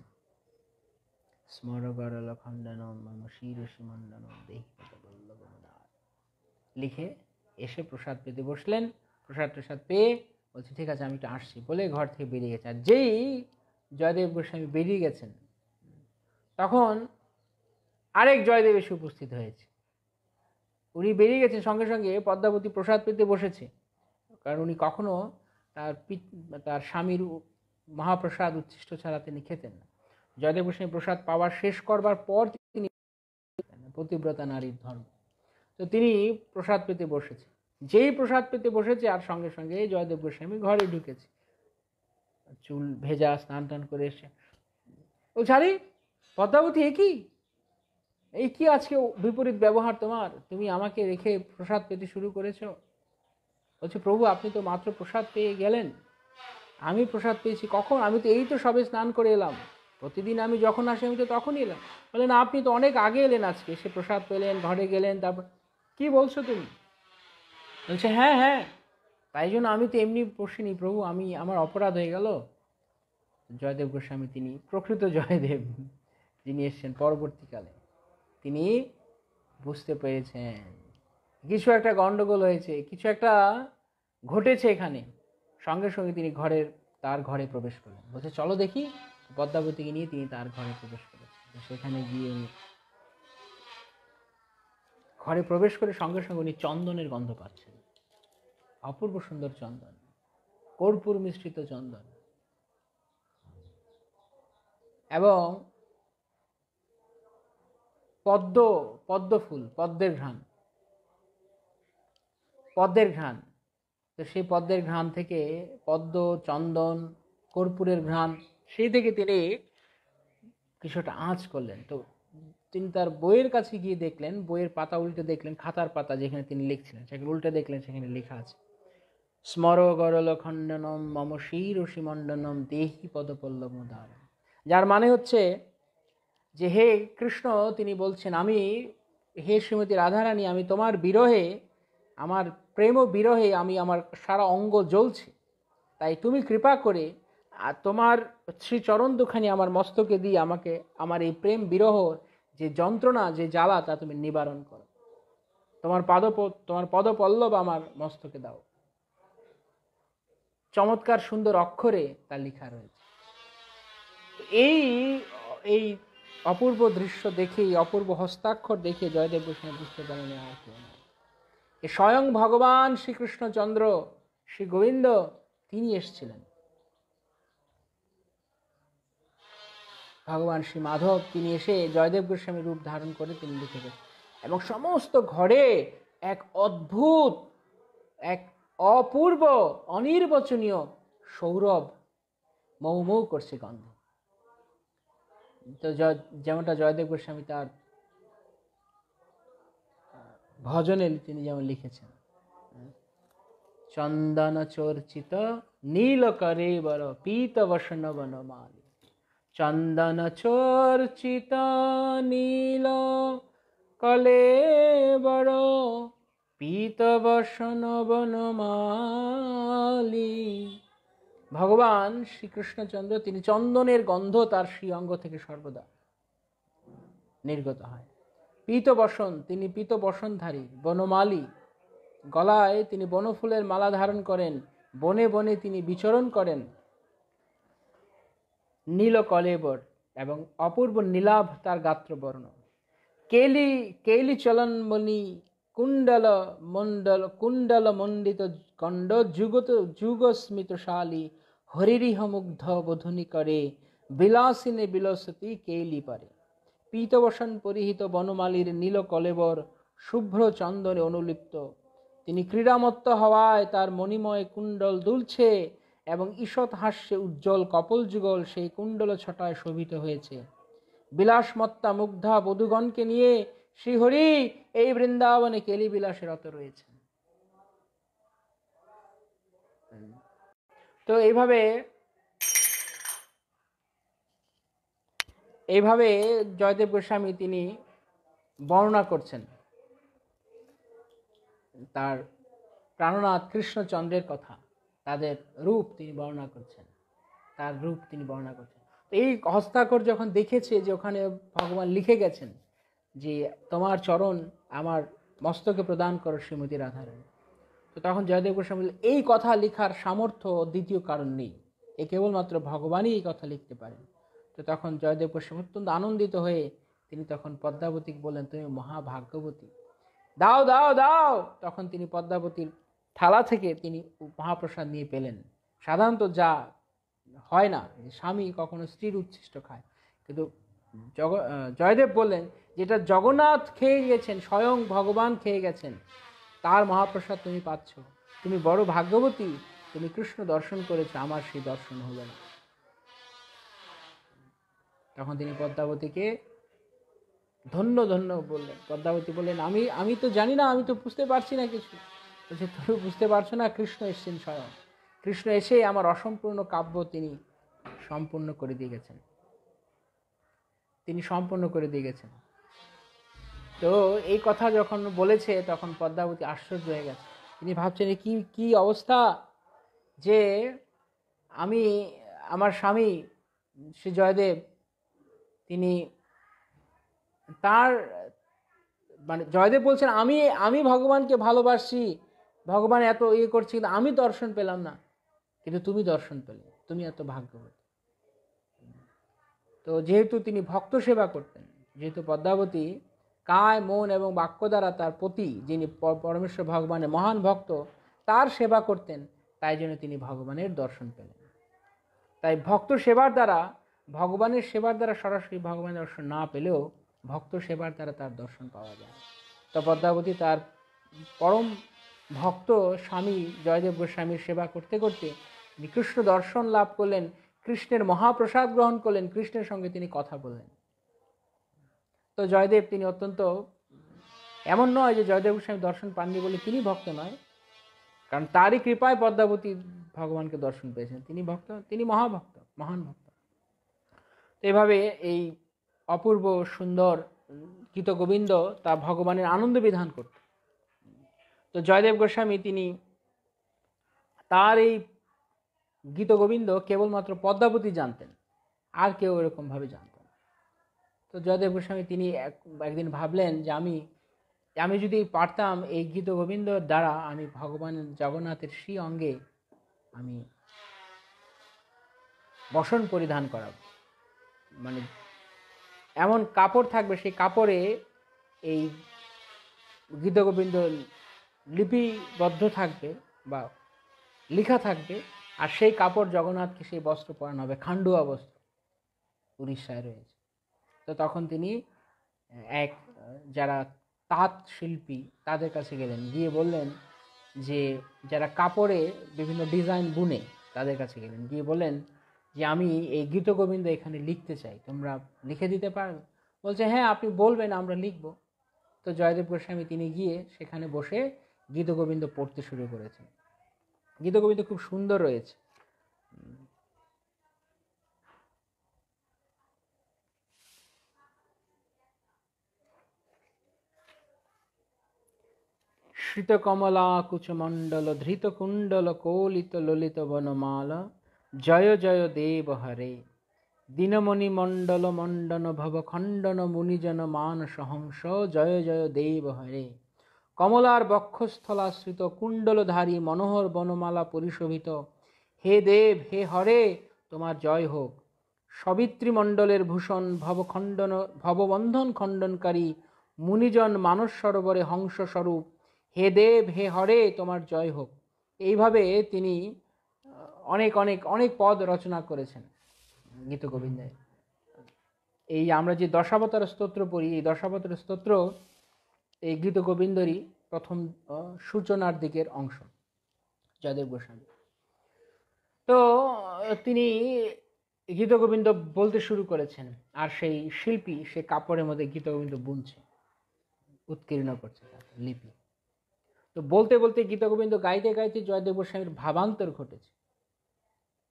স্মর গরল খণ্ডনম মম শিরসি মণ্ডনম দেহি পদবল্লভ মুদার। লিখে এসে প্রসাদ পেতে বসলেন। প্রসাদ পেয়ে বলছে ঠিক আছে আমি একটু আসছি বলে ঘর থেকে বেরিয়ে গেছে। আর যেই জয়দেব গোস্বামী বেরিয়ে গেছেন, তখন আরেক জয়দেব এসে উপস্থিত হয়েছে। উনি বেরিয়ে গেছেন, সঙ্গে সঙ্গে পদ্মাবতী প্রসাদ পেতে বসেছে, কারণ উনি কখনো তার স্বামীর মহাপ্রসাদ উচ্ছিষ্ট ছাড়া তিনি খেতেন না। জয়দেব গোস্বামী প্রসাদ পাওয়ার শেষ করবার পর তিনি পতিব্রতা নারীর ধর্ম, তো তিনি প্রসাদ পেতে বসেছে। যেই প্রসাদ পেতে বসেছে আর সঙ্গে সঙ্গে জয়দেব গোস্বামী ঘরে ঢুকেছে, চুল ভেজা, স্নান টান করে এসে বলছে, আরে পদ্মাবতী এই কি আজকে বিপরীত ব্যবহার তোমার, তুমি আমাকে রেখে প্রসাদ পেতে শুরু করেছো। বলছে প্রভু আপনি তো মাত্র প্রসাদ পেয়ে গেলেন, আমি প্রসাদ পেয়েছি কখন, আমি তো এই তো সবে স্নান করে এলাম, প্রতিদিন আমি যখন আসি আমি তো তখনই এলাম। বলে না আপনি তো অনেক আগে এলেন, আজকে সে প্রসাদ পেলেন, ঘরে গেলেন, তারপর কি বলছো তুমি। বলছে হ্যাঁ হ্যাঁ, তাই জন্য আমি তো এমনি বসিনি প্রভু, আমার অপরাধ হয়ে গেল। জয়দেব গোস্বামী তিনি প্রকৃত জয়দেব, যিনি এসছেন পরবর্তীকালে, তিনি বুঝতে পেরেছেন কিছু একটা গন্ডগোল হয়েছে, কিছু একটা ঘটেছে এখানে। সঙ্গে সঙ্গে তিনি তার ঘরে প্রবেশ করলেন। বলছে চলো দেখি। পদ্মাবতীকে নিয়ে তিনি তার ঘরে প্রবেশ করেছেন। সেখানে গিয়ে উনি ঘরে প্রবেশ করে সঙ্গে সঙ্গে উনি চন্দনের গন্ধ পাচ্ছেন, অপূর্ব সুন্দর চন্দন, কর্পূর মিশ্রিত চন্দন, এবং পদ্ম ফুল, পদ্মের ঘ্রাণ। তো সেই পদ্মের ঘ্রাণ থেকে, পদ্ম, চন্দন, কর্পূরের ঘ্রাণ, সেই থেকে তিনি কিছুটা আঁচ করলেন। তো তিনি তার বইয়ের কাছে গিয়ে দেখলেন, বইয়ের পাতা উল্টে দেখলেন, খাতার পাতা যেখানে তিনি লিখছিলেন সেখানে উল্টে দেখলেন, সেখানে লেখা আছে স্মর গরল খণ্ডনম মম শিরসি মণ্ডনম দেহি পদপল্লব মুদারম। যার মানে হচ্ছে যে হে কৃষ্ণ, তিনি বলছেন হে শ্রীমতী রাধারানী, আমি তোমার বিরহে, আমার প্রেম ও বিরহে আমার সারা অঙ্গ জ্বলছে, তাই তুমি কৃপা করে তোমার শ্রীচরণ দুখানি আমার মস্তকে দিয়ে আমাকে আমার এই প্রেম বিরহ যে যন্ত্রণা, যে জ্বালা, তা তুমি নিবারণ করো। তোমার পদপল্লব আমার মস্তকে দাও। চমৎকার সুন্দর অক্ষরে তা লেখা রয়েছে। এই এই অপূর্ব দৃশ্য দেখে, অপূর্ব হস্তাক্ষর দেখে জয়দেব গোস্বামী বুঝতে পারেন আর কেউ না, স্বয়ং ভগবান শ্রীকৃষ্ণচন্দ্র, শ্রী গোবিন্দ তিনি এসেছিলেন। ভগবান শ্রী মাধব তিনি এসে জয়দেব গোস্বামী রূপ ধারণ করে তিনি লিখে গেছেন, এবং সমস্ত ঘরে এক অদ্ভুত, এক অপূর্ব, অনির্বচনীয় সৌরভ মৌ মৌ করছে গন্ধ। তো যেমনটা জয়দেব গোস্বামী তার ভজনে তিনি যেমন লিখেছেন, চন্দন চর্চিত নীল করেবর পীত বসন বনমালী, চন্দন চর্চিত নীল কলেবর পীত বসন বনমালী। ভগবান শ্রীকৃষ্ণচন্দ্র তিনি চন্দনের গন্ধ তার শ্রী অঙ্গ থেকে সর্বদা নির্গত হয়। পীত বসন, তিনি পীত বসনধারী। বনমালী, গলায় তিনি বনফুলের মালা ধারণ করেন। বনে বনে তিনি বিচরণ করেন। নীল কলেবর, এবং অপূর্ব নীলাভ তার গাত্রবর্ণ। কেলি কেলি চলনমণি কুণ্ডল মণ্ডল কুণ্ডল মণ্ডিত গণ্ড যুগত যুগস্মিতশালী হরিরিহ মুগ্ধ বোধনী করে বিলাসিনে বিলসতি কেলি পারে। পীতবসন পরিহিত বনমালীর নীল কলেবর শুভ্র চন্দনে অনুলিপ্ত। তিনি ক্রীড়ামত্ত হওয়ায় তার মণিময় কুণ্ডল দুলছে এবং ঈষৎ হাস্যে উজ্জ্বল কপল যুগল সেই কুণ্ডল ছটায় শোভিত হয়েছে। বিলাসমত্তা মুগ্ধা বধূগণকে নিয়ে শ্রীহরি এই বৃন্দাবনে কেলি বিলাসে রত রয়েছেন। তো এইভাবে জয়দেব গোস্বামী তিনি বর্ণনা করছেন তার প্রাণনাথ কৃষ্ণচন্দ্রের কথা, তাদের রূপ তিনি বর্ণনা করছেন, তার রূপ তিনি বর্ণনা করছেন। এই হস্তাক্ষর যখন দেখেছে যে ওখানে ভগবান লিখে গেছেন যে তোমার চরণ আমার মস্তকে প্রদান করো শ্রীমতী রাধারানী, তো তখন জয়দেব গোস্বামী এই কথা লেখার সামর্থ্য দ্বিতীয় কারণ নেই, এ কেবলমাত্র ভগবানই এই কথা লিখতে পারেন। তো তখন জয়দেব গোস্বামী অত্যন্ত আনন্দিত হয়ে তিনি তখন পদ্মাবতীকে বললেন, তুমি মহাভাগ্যবতী, দাও দাও দাও। তখন তিনি পদ্মাবতীর থালা থেকে তিনি মহাপ্রসাদ নিয়ে পেলেন। সাধারণত যা হয় না, যে স্বামী কখনো স্ত্রীর উচ্ছিষ্ট খায়, কিন্তু জয়দেব বললেন যেটা জগন্নাথ খেয়ে গেছেন, স্বয়ং ভগবান খেয়ে গেছেন, তার মহাপ্রসাদ তুমি পাচ্ছ, তুমি বড় ভাগ্যবতী, তুমি কৃষ্ণ দর্শন করেছো, আমার সেই দর্শন হবে না। তখন তিনি পদ্মাবতীকে ধন্য ধন্য বললেন। পদ্মাবতী বললেন, আমি তো জানি না, আমি তো বুঝতে পারছি না কিছু। বলছে, তুমি বুঝতে পারছো না, কৃষ্ণ এসেছেন স্বয়ং, কৃষ্ণ এসে আমার অসম্পূর্ণ কাব্য তিনি সম্পূর্ণ করে দিয়ে গেছেন, তিনি সম্পূর্ণ করে দিয়ে গেছেন। তো এই কথা যখন বলেছে তখন পদ্মাবতী আশ্চর্য হয়ে গেছে। তিনি ভাবছেন কি কি অবস্থা, যে আমার স্বামী শ্রী জয়দেব তিনি তার মানে জয়দেব বলছেন আমি ভগবানকে ভালোবাসি, ভগবান এত করছি, কিন্তু আমি দর্শন পেলাম না, কিন্তু তুমি দর্শন পেলে, তুমি এত ভাগ্যবতী। তো যেহেতু তিনি ভক্ত সেবা করতেন, যেহেতু পদ্মাবতী কায় মন এবং বাক্য দ্বারা তার পতি যিনি পরমেশ্বর ভগবানের মহান ভক্ত তার সেবা করতেন, তাই জন্য তিনি ভগবানের দর্শন পেলেন। তাই ভক্ত সেবার দ্বারা, ভগবানের সেবার দ্বারা সরাসরি ভগবানের দর্শন না পেলেও ভক্ত সেবার দ্বারা তার দর্শন পাওয়া যায়। তো পদ্মাবতী তার পরম ভক্ত স্বামী জয়দেব গোস্বামীর সেবা করতে করতে তিনি কৃষ্ণ দর্শন লাভ করলেন, কৃষ্ণের মহাপ্রসাদ গ্রহণ করলেন, কৃষ্ণের সঙ্গে তিনি কথা বললেন। তো জয়দেব তিনি অত্যন্ত, এমন নয় যে জয়দেব গোস্বামী দর্শন পাননি বলে তিনি ভক্ত নয়, কারণ তারই কৃপায় পদ্মাবতী ভগবানকে দর্শন পেয়েছেন, তিনি ভক্ত, তিনি মহাভক্ত, মহান ভক্ত। তো এভাবে এই অপূর্ব সুন্দর গীতগোবিন্দ তা ভগবানের আনন্দ বিধান করত। তো জয়দেব গোস্বামী তিনি তার এই গীতগোবিন্দ কেবলমাত্র পদ্মাবতী জানতেন, আর কেউ এরকমভাবে জানত না। তো জয়দেব গোস্বামী তিনি একদিন ভাবলেন যে আমি যদি পারতাম এই গীতগোবিন্দ দ্বারা আমি ভগবান জগন্নাথের শ্রী অঙ্গে আমি বসন পরিধান করাব, মানে এমন কাপড় থাকবে, সেই কাপড়ে এই গীতগোবিন্দ লিপিবদ্ধ থাকবে বা লেখা থাকবে, আর সেই কাপড় জগন্নাথকে সেই বস্ত্র পরানো হবে, খান্ডুয়া বস্ত্র উড়িষ্যায় রয়েছে। তো তখন তিনি যারা তাঁত শিল্পী তাদের কাছে গেলেন, গিয়ে বললেন যে যারা কাপড়ে বিভিন্ন ডিজাইন বুনে তাদের কাছে গেলেন, গিয়ে বললেন যে আমি এই গীতগোবিন্দ এখানে লিখতে চাই, তোমরা লিখে দিতে পারবে? বলছে হ্যাঁ, আপনি বলবেন, আমরা লিখব। তো জয়দেব গোস্বামী তিনি গিয়ে সেখানে বসে গীতগোবিন্দ পড়তে শুরু করেছেন। গীতগোবিন্দ খুব সুন্দর রয়েছে। শ্রিতকমলা কুচমণ্ডল ধৃত কুণ্ডল কোলিত ললিত বনমাল, জয় জয় দেব হরে দীনমণি মণ্ডল মণ্ডন ভব খণ্ডন মুনিজন মানস হংস, জয় জয় দেব হরে। কমলার বক্ষস্থলাশ্রিত কুণ্ডলধারী মনোহর বনমালা পরিশোভিত, হে দেব হে হরে তোমার জয় হোক। সবিত্রীমণ্ডলের ভূষণ ভবখণ্ডন ভববন্ধন খণ্ডনকারী মুনিজন মানস সরোবরে হংস স্বরূপ, হে দেব হে হরে তোমার জয় হোক। এইভাবে তিনি অনেক অনেক অনেক পদ রচনা করেছেন গীতগোবিন্দে। এই আমরা যে দশাবতার স্তোত্র পড়ি, এই দশাবতার স্তোত্র এই গীতগোবিন্দরই প্রথম সূচনার দিকের অংশ, জয়দেব গোস্বামী। তো তিনি গীতগোবিন্দ বলতে শুরু করেছেন, আর সেই শিল্পী সে কাপড়ের মধ্যে গীতগোবিন্দ বুনছে, উৎকীর্ণ করছে লিপি। তো বলতে বলতে গীতগোবিন্দ গাইতে গাইতে জয়দেব গোস্বামীর ভাবান্তর ঘটেছে।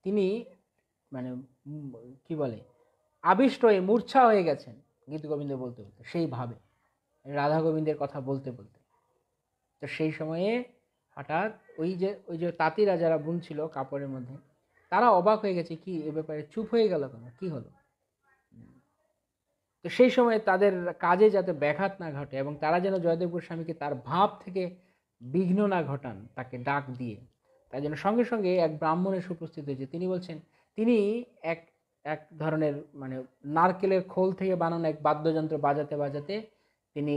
তিনি মানে কি বলে, আবিষ্ট হয়ে মূর্ছা হয়ে গেছেন গীতগোবিন্দ বলতে বলতে, সেইভাবে রাধা গোবিন্দের কথা বলতে বলতে। তো সেই সময়ে হঠাৎ ওই যে তাঁতিরা যারা বুনছিল কাপড়ের মধ্যে, তারা অবাক হয়ে গেছে, কি এ ব্যাপারে চুপ হয়ে গেল কেন, কি হলো? তো সেই সময় তাদের কাজে যাতে ব্যাঘাত না ঘটে এবং তারা যেন জয়দেব গোস্বামীকে তার ভাব থেকে বিঘ্ন না ঘটান তাকে ডাক দিয়ে, তাই জন্য সঙ্গে সঙ্গে এক ব্রাহ্মণ এসে উপস্থিত হয়েছে। তিনি বলছেন তিনি এক এক ধরনের মানে নারকেলের খোল থেকে বানানো এক বাদ্যযন্ত্র বাজাতে বাজাতে তিনি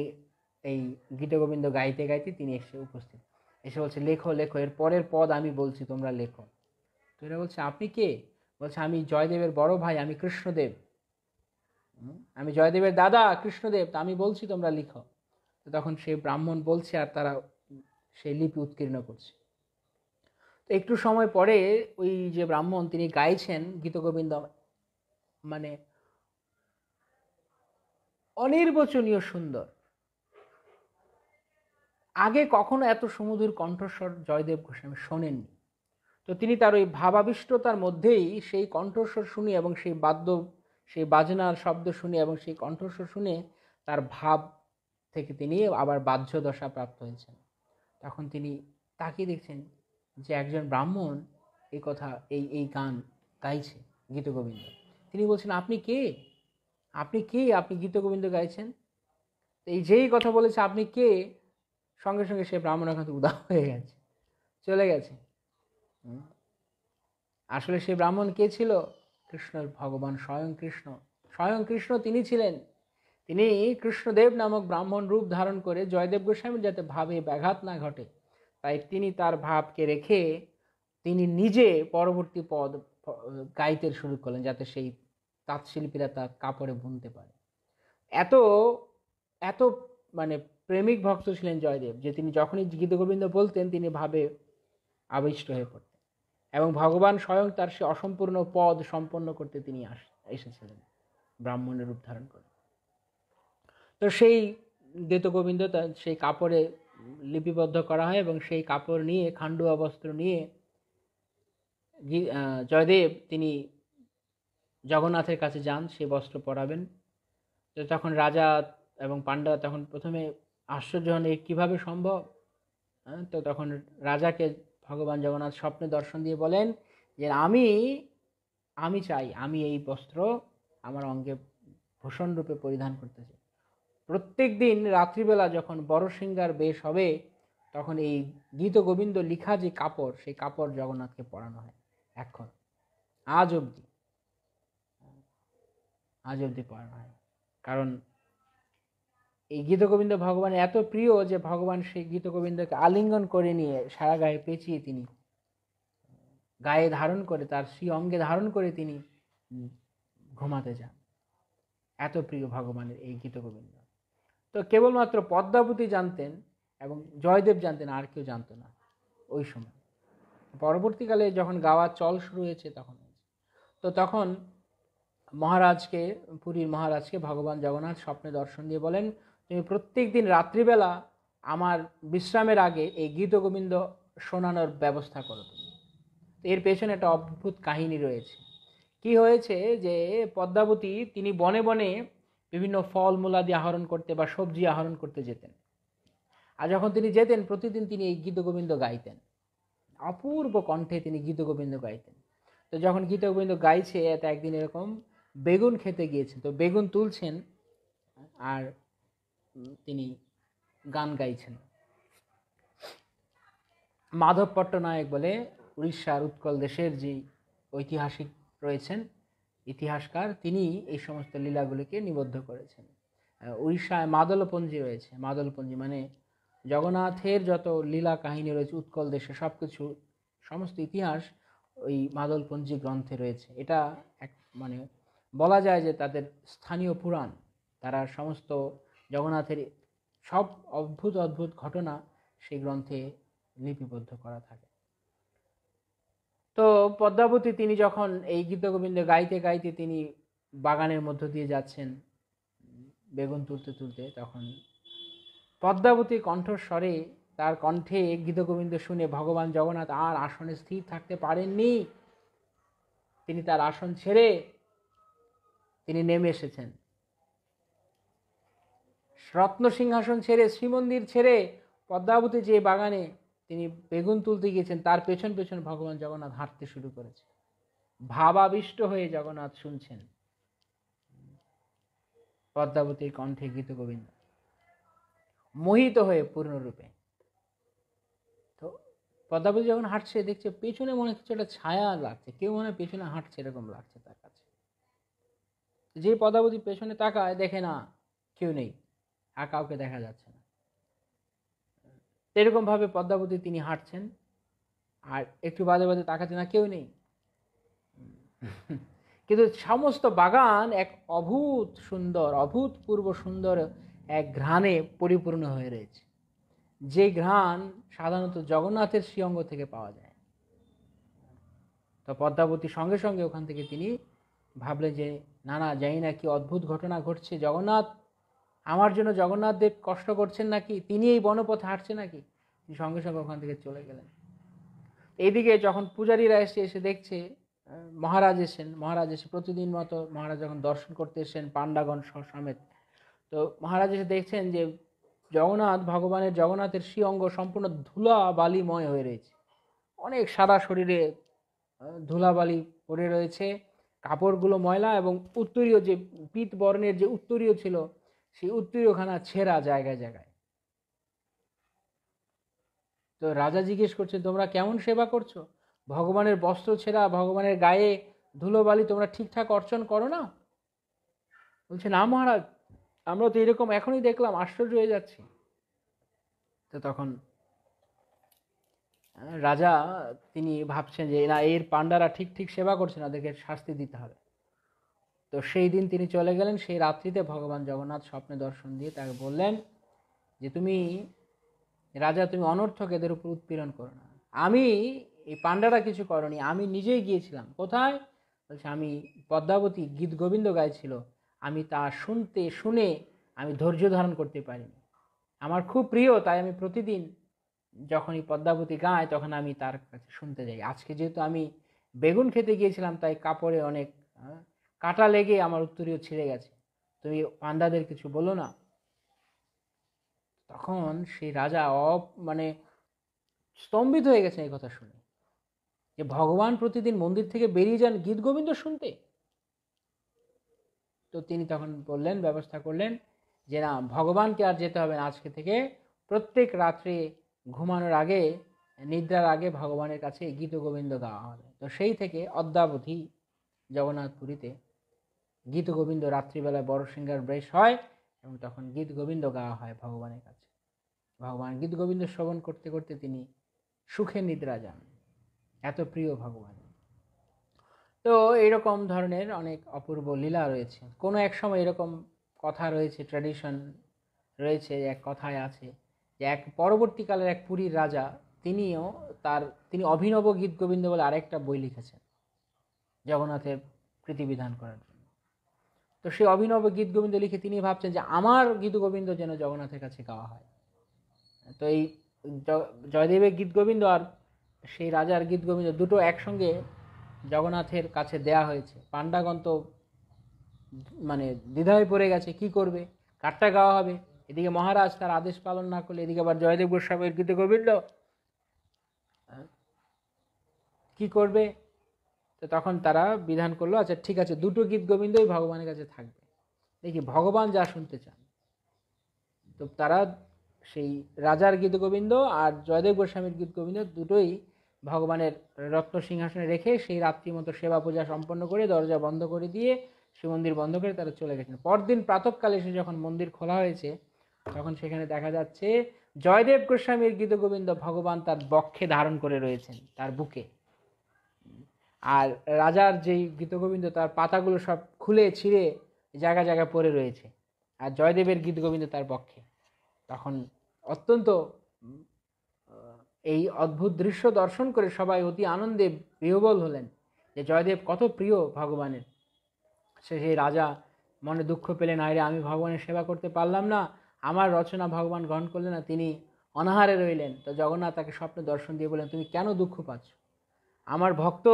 এই গীতগোবিন্দ গাইতে গাইতে তিনি এসে উপস্থিত, এসে বলছে লেখো লেখো, এর পরের পদ আমি বলছি, তোমরা লেখো। তো এরা বলছে আপনি কে? বলছে আমি জয়দেবের বড় ভাই, আমি কৃষ্ণদেব, আমি জয়দেবের দাদা কৃষ্ণদেব, তা আমি বলছি তোমরা লিখো। তো তখন সেই ব্রাহ্মণ বলছে আর তারা সেই লিপি উৎকীর্ণ করছে। তো একটু সময় পরে ওই যে ব্রাহ্মণ তিনি গাইছেন গীতগোবিন্দ, মানে অনির্বচনীয় সুন্দর। আগে কখনো এত সুমধুর কণ্ঠস্বর জয়দেব গোস্বামী শোনেননি। তো তিনি তার ওই ভাবাবিষ্টতার মধ্যেই সেই কণ্ঠস্বর শুনে এবং সেই সেই বাজনার শব্দ শুনে এবং সেই কণ্ঠস্বর শুনে তার ভাব থেকে তিনি আবার বাহ্য দশা প্রাপ্ত হয়েছেন। তখন তিনি তাকিয়ে দেখছেন যে একজন ব্রাহ্মণ এই কথা এই গান গাইছে গীতগোবিন্দ। তিনি বলছেন আপনি কে, আপনি কে, আপনি গীতগোবিন্দ গাইছেন? এই যেই কথা বলেছে আপনি কে, সঙ্গে সঙ্গে সে ব্রাহ্মণ ওখান থেকে উদাও হয়ে গেছে, চলে গেছে। আসলে সে ব্রাহ্মণ কে ছিল? কৃষ্ণের ভগবান স্বয়ং কৃষ্ণ। স্বয়ং কৃষ্ণ তিনি ছিলেন। তিনি কৃষ্ণদেব নামক ব্রাহ্মণ রূপ ধারণ করে জয়দেব গোস্বামীর যাতে ভাবে ব্যাঘাত না ঘটে, তাই তিনি তার ভাবকে রেখে তিনি নিজে পরবর্তী পদ গাইতে শুরু করলেন, যাতে সেই তাঁতশিল্পীরা তার কাপড়ে বুনতে পারে। এত এত মানে প্রেমিক ভক্ত ছিলেন জয়দেব যে তিনি যখনই গীতগোবিন্দ বলতেন তিনি ভাবে আবিষ্ট হয়ে পড়তেন এবং ভগবান স্বয়ং তার সে অসম্পূর্ণ পদ সম্পন্ন করতে তিনি এসেছিলেন ব্রাহ্মণের রূপ ধারণ করে। তো সেই গীতগোবিন্দ সেই কাপড়ে লিপিবদ্ধ করা হয় এবং সেই কাপড় নিয়ে খান্ডুয়া বস্ত্র নিয়ে জয়দেব তিনি জগন্নাথের কাছে যান, সেই বস্ত্র পরাবেন। তো তখন রাজা এবং পাণ্ডা তখন প্রথমে আশ্চর্য হন, কীভাবে সম্ভব? তো তখন রাজাকে ভগবান জগন্নাথ স্বপ্নে দর্শন দিয়ে বলেন যে আমি চাই, আমি এই বস্ত্র আমার অঙ্গে ভূষণ রূপে পরিধান করতে চাই। প্রত্যেক দিন রাত্রিবেলা যখন বড়সিংহার বেশ হবে তখন এই গীতগোবিন্দ লিখা যে কাপড়, সেই কাপড় জগন্নাথকে পরানো হয়। এখন আজ অবধি পরানো হয়, কারণ এই গীতগোবিন্দ ভগবানের এত প্রিয় যে ভগবান সেই গীতগোবিন্দকে আলিঙ্গন করে নিয়ে সারা গায়ে পেঁচিয়ে তিনি গায়ে ধারণ করে, তার শ্রী অঙ্গে ধারণ করে তিনি ঘুমাতে যান। এত প্রিয় ভগবানের এই গীতগোবিন্দ। তো কেবলমাত্র পদ্মাবতী জানতেন এবং জয়দেব জানতেন, আর কেউ জানতো না ওই সময়। পরবর্তীকালে যখন গাওয়ার চল শুরু হয়েছে তখন। তো তখন মহারাজকে, পুরীর মহারাজকে ভগবান জগন্নাথ স্বপ্নে দর্শন দিয়ে বলেন, তুমি প্রত্যেক দিন রাত্রিবেলা আমার বিশ্রামের আগে এই গীত গোবিন্দ শোনানোর ব্যবস্থা করো তুমি। এর পেছনে একটা অদ্ভুত কাহিনী রয়েছে। কি হয়েছে যে পদ্মাবতী তিনি বনে বনে বিভিন্ন ফল মূলাদি আহরণ করতে বা সবজি আহরণ করতে যেতেন। আর যখন তিনি যেতেন প্রতিদিন তিনি এই গীত গোবিন্দ গাইতেন, অপূর্ব কণ্ঠে তিনি গীত গোবিন্দ গাইতেন। তো যখন গীত গোবিন্দ গাইছে, এত একদিন এরকম বেগুন খেতে গিয়েছেন, তো বেগুন তুলছেন আর তিনি গান গাইছেন। মাধব পট্টনায়ক বলে উড়িষ্যার উৎকল দেশের যে ঐতিহাসিক রয়েছেন, ইতিহাসকার, তিনি এই সমস্ত লীলাগুলিকে নিবদ্ধ করেছেন। উড়িষ্যায় মাদলপঞ্জি রয়েছে। মাদলপঞ্জি মানে জগন্নাথের যত লীলা কাহিনী রয়েছে উৎকল দেশে সব কিছু, সমস্ত ইতিহাস ওই মাদলপঞ্জি গ্রন্থে রয়েছে। এটা এক মানে বলা যায় যে তাদের স্থানীয় পুরাণ। তারা সমস্ত জগন্নাথের সব অদ্ভুত অদ্ভুত ঘটনা সেই গ্রন্থে লিপিবদ্ধ করা থাকে। তো পদ্মাবতী তিনি যখন এই গীত গোবিন্দ গাইতে গাইতে তিনি বাগানের মধ্য দিয়ে যাচ্ছেন বেগুন তুলতে তুলতে, তখন পদ্মাবতী কণ্ঠস্বরে, তার কণ্ঠে গীত গোবিন্দ শুনে ভগবান জগন্নাথ আর আসনে স্থির থাকতে পারেননি। তিনি তার আসন ছেড়ে তিনি নেমে এসেছেন, রত্ন সিংহাসন ছেড়ে, শ্রীমন্দির ছেড়ে পদ্মাবতী যে বাগানে তিনি বেগুন তুলতে গিয়েছেন তার পেছন পেছন ভগবান জগন্নাথ হাঁটতে শুরু করেছে। ভাবাবিষ্ট হয়ে জগন্নাথ শুনছেন পদ্মাবতীর কণ্ঠে গীত গোবিন্দ, মোহিত হয়ে পূর্ণরূপে। তো পদ্মাবতী যখন হাঁটছে দেখছে পেছনে মনে কিছু একটা ছায়া লাগছে, কেউ মনে পেছনে হাঁটছে এরকম লাগছে তার কাছে। যে পদ্মাবতী পেছনে তাকায় দেখে না কেউ নেই, আর কাউকে দেখা যাচ্ছে না। এরকম ভাবে পদ্মাবতী তিনি হাঁটছেন, আর একটু বাদে বাদে তাকাচ্ছে না, কেউ নেই। কিন্তু সমস্ত বাগান এক অভূত সুন্দর, অভূতপূর্ব সুন্দর এক ঘ্রাণে পরিপূর্ণ হয়ে রয়েছে, যে ঘ্রাণ সাধারণত জগন্নাথের শ্রীঅঙ্গ থেকে পাওয়া যায়। তো পদ্মাবতী সঙ্গে সঙ্গে ওখান থেকে তিনি ভাবলেন যে না না, জানি না কি অদ্ভুত ঘটনা ঘটছে, জগন্নাথ আমার জন্য জগন্নাথ দেব কষ্ট করছেন নাকি, তিনি এই বনপথে হাঁটছেন নাকি। তিনি সঙ্গে সঙ্গে ওখান থেকে চলে গেলেন। এইদিকে যখন পূজারীরা এসে দেখছে মহারাজ এসে প্রতিদিন মতো মহারাজ যখন দর্শন করতে এসেছেন পাণ্ডাগণ সমেত, তো মহারাজ এসে দেখছেন যে জগন্নাথের শ্রীঅঙ্গ সম্পূর্ণ ধুলা বালিময় হয়ে রয়েছে, অনেক সারা শরীরে ধুলাবালি পড়ে রয়েছে, কাপড়গুলো ময়লা, এবং উত্তরীয় যে পীত বর্ণের যে উত্তরীয় ছিল সেই উত্তরীয়খানা ছেঁড়া জায়গায় জায়গায়। তো রাজা জিজ্ঞেস করছেন তোমরা কেমন সেবা করছো, ভগবানের বস্ত্র ছেঁড়া, ভগবানের গায়ে ধুলোবালি, তোমরা ঠিকঠাক অর্চন করো না? বলছে না মহারাজ, আমরা তো এরকম এখনই দেখলাম, আশ্চর্য হয়ে যাচ্ছি। তো তখন রাজা তিনি ভাবছেন যে না, এর পাণ্ডারা ঠিক ঠিক সেবা করছে না, ওদেরকে শাস্তি দিতে হবে। তো সেই দিন তিনি চলে গেলেন। সেই রাত্রিতে ভগবান জগন্নাথ স্বপ্নে দর্শন দিয়ে তাকে বললেন যে তুমি রাজা, তুমি অনর্থক এদের উপর উৎপীড়ন করো না, আমি এই পাণ্ডারা কিছু করনি, আমি নিজেই গিয়েছিলাম। কোথায়? বলছে আমি পদ্মাবতী গীত গোবিন্দ গাইছিল, আমি তা শুনে আমি ধৈর্য ধারণ করতে পারিনি, আমার খুব প্রিয়, তাই আমি প্রতিদিন যখনই পদ্মাবতী গায় তখন আমি তার কাছে শুনতে যাই। আজকে যেহেতু আমি বেগুন খেতে গিয়েছিলাম তাই কাপড়ে অনেক কাটা লেগে আমার উত্তরীয় ছিঁড়ে গেছে, তুমি পাণ্ডাদের কিছু বলো না। তখন সেই রাজা মানে স্তম্ভিত হয়ে গেছেন এই কথা শুনে, যে ভগবান প্রতিদিন মন্দির থেকে বেরিয়ে যান গীত গোবিন্দ শুনতে। তো তিনি তখন বললেন, ব্যবস্থা করলেন যে না, ভগবানকে আর যেতে হবে না, আজকে থেকে প্রত্যেক রাত্রে ঘুমানোর আগে, নিদ্রার আগে ভগবানের কাছে গীত গোবিন্দ গাওয়া হবে। তো সেই থেকে অদ্যাবধি জগন্নাথপুরীতে গীত গোবিন্দ রাত্রিবেলায় বড় সিংহার বেশ হয়, এবং তখন গীত গোবিন্দ গাওয়া হয় ভগবানের কাছে। ভগবান গীত গোবিন্দ শ্রবণ করতে করতে তিনি সুখে নিদ্রা যান, এত প্রিয় ভগবান। তো এইরকম ধরনের অনেক অপূর্ব লীলা রয়েছে। কোনো এক সময় এরকম কথা রয়েছে, ট্র্যাডিশন রয়েছে, এক কথায় আছে যে এক পরবর্তীকালের এক পুরীর রাজা, তিনি অভিনব গীত গোবিন্দ বলে আরেকটা বই লিখেছেন জগন্নাথের প্রীতিবিধান করার জন্য। তো সেই অভিনব গীত গোবিন্দ লিখে তিনি ভাবছেন যে আমার গীত গোবিন্দ যেন জগন্নাথের কাছে গাওয়া হয়। তো এই জয়দেবের গীত গোবিন্দ আর সেই রাজার গীত গোবিন্দ দুটো একসঙ্গে জগন্নাথের কাছে দেয়া হয়েছে। পাণ্ডাগণ তো মানে দ্বিধায় পড়ে গেছে, কি করবে, কারটা গাওয়া হবে। এদিকে মহারাজ তার আদেশ পালন না করলে, এদিকে আবার জয়দেব গোস্বামীর গীত গোবিন্দ, কি করবে? তো তখন তারা বিধান করলো, আচ্ছা ঠিক আছে, দুটো গীত গোবিন্দই ভগবানের কাছে থাকবে, দেখি ভগবান যা শুনতে চান। তো তারা সেই রাজার গীত গোবিন্দ আর জয়দেব গোস্বামীর গীত গোবিন্দ দুটোই ভগবানের রত্ন সিংহাসনে রেখে সেই রাত্রি মতো সেবা পূজা সম্পন্ন করে দরজা বন্ধ করে দিয়ে সে মন্দির বন্ধ করে তারা চলে গেছেন। পরদিন প্রাতঃকালে এসে যখন মন্দির খোলা হয়েছে তখন সেখানে দেখা যাচ্ছে জয়দেব গোস্বামীর গীত গোবিন্দ ভগবান তার বক্ষে ধারণ করে রয়েছেন, তার বুকে। আর রাজার যেই গীতগোবিন্দ তার পাতাগুলো সব খুলে ছিঁড়ে জায়গা জায়গা পড়ে রয়েছে, আর জয়দেবের গীতগোবিন্দ তার পক্ষে। তখন অত্যন্ত এই অদ্ভুত দৃশ্য দর্শন করে সবাই অতি আনন্দে বিহ্বল হলেন যে জয়দেব কত প্রিয় ভগবানের। সেই রাজা মনে দুঃখ পেলেন, আরে আমি ভগবানের সেবা করতে পারলাম না, আমার রচনা ভগবান গ্রহণ করলেন না, তিনি অনাহারে রইলেন। তো জগন্নাথ তাকে স্বপ্নে দর্শন দিয়ে বলেন, তুমি কেন দুঃখ পাচ্ছ? আমার ভক্ত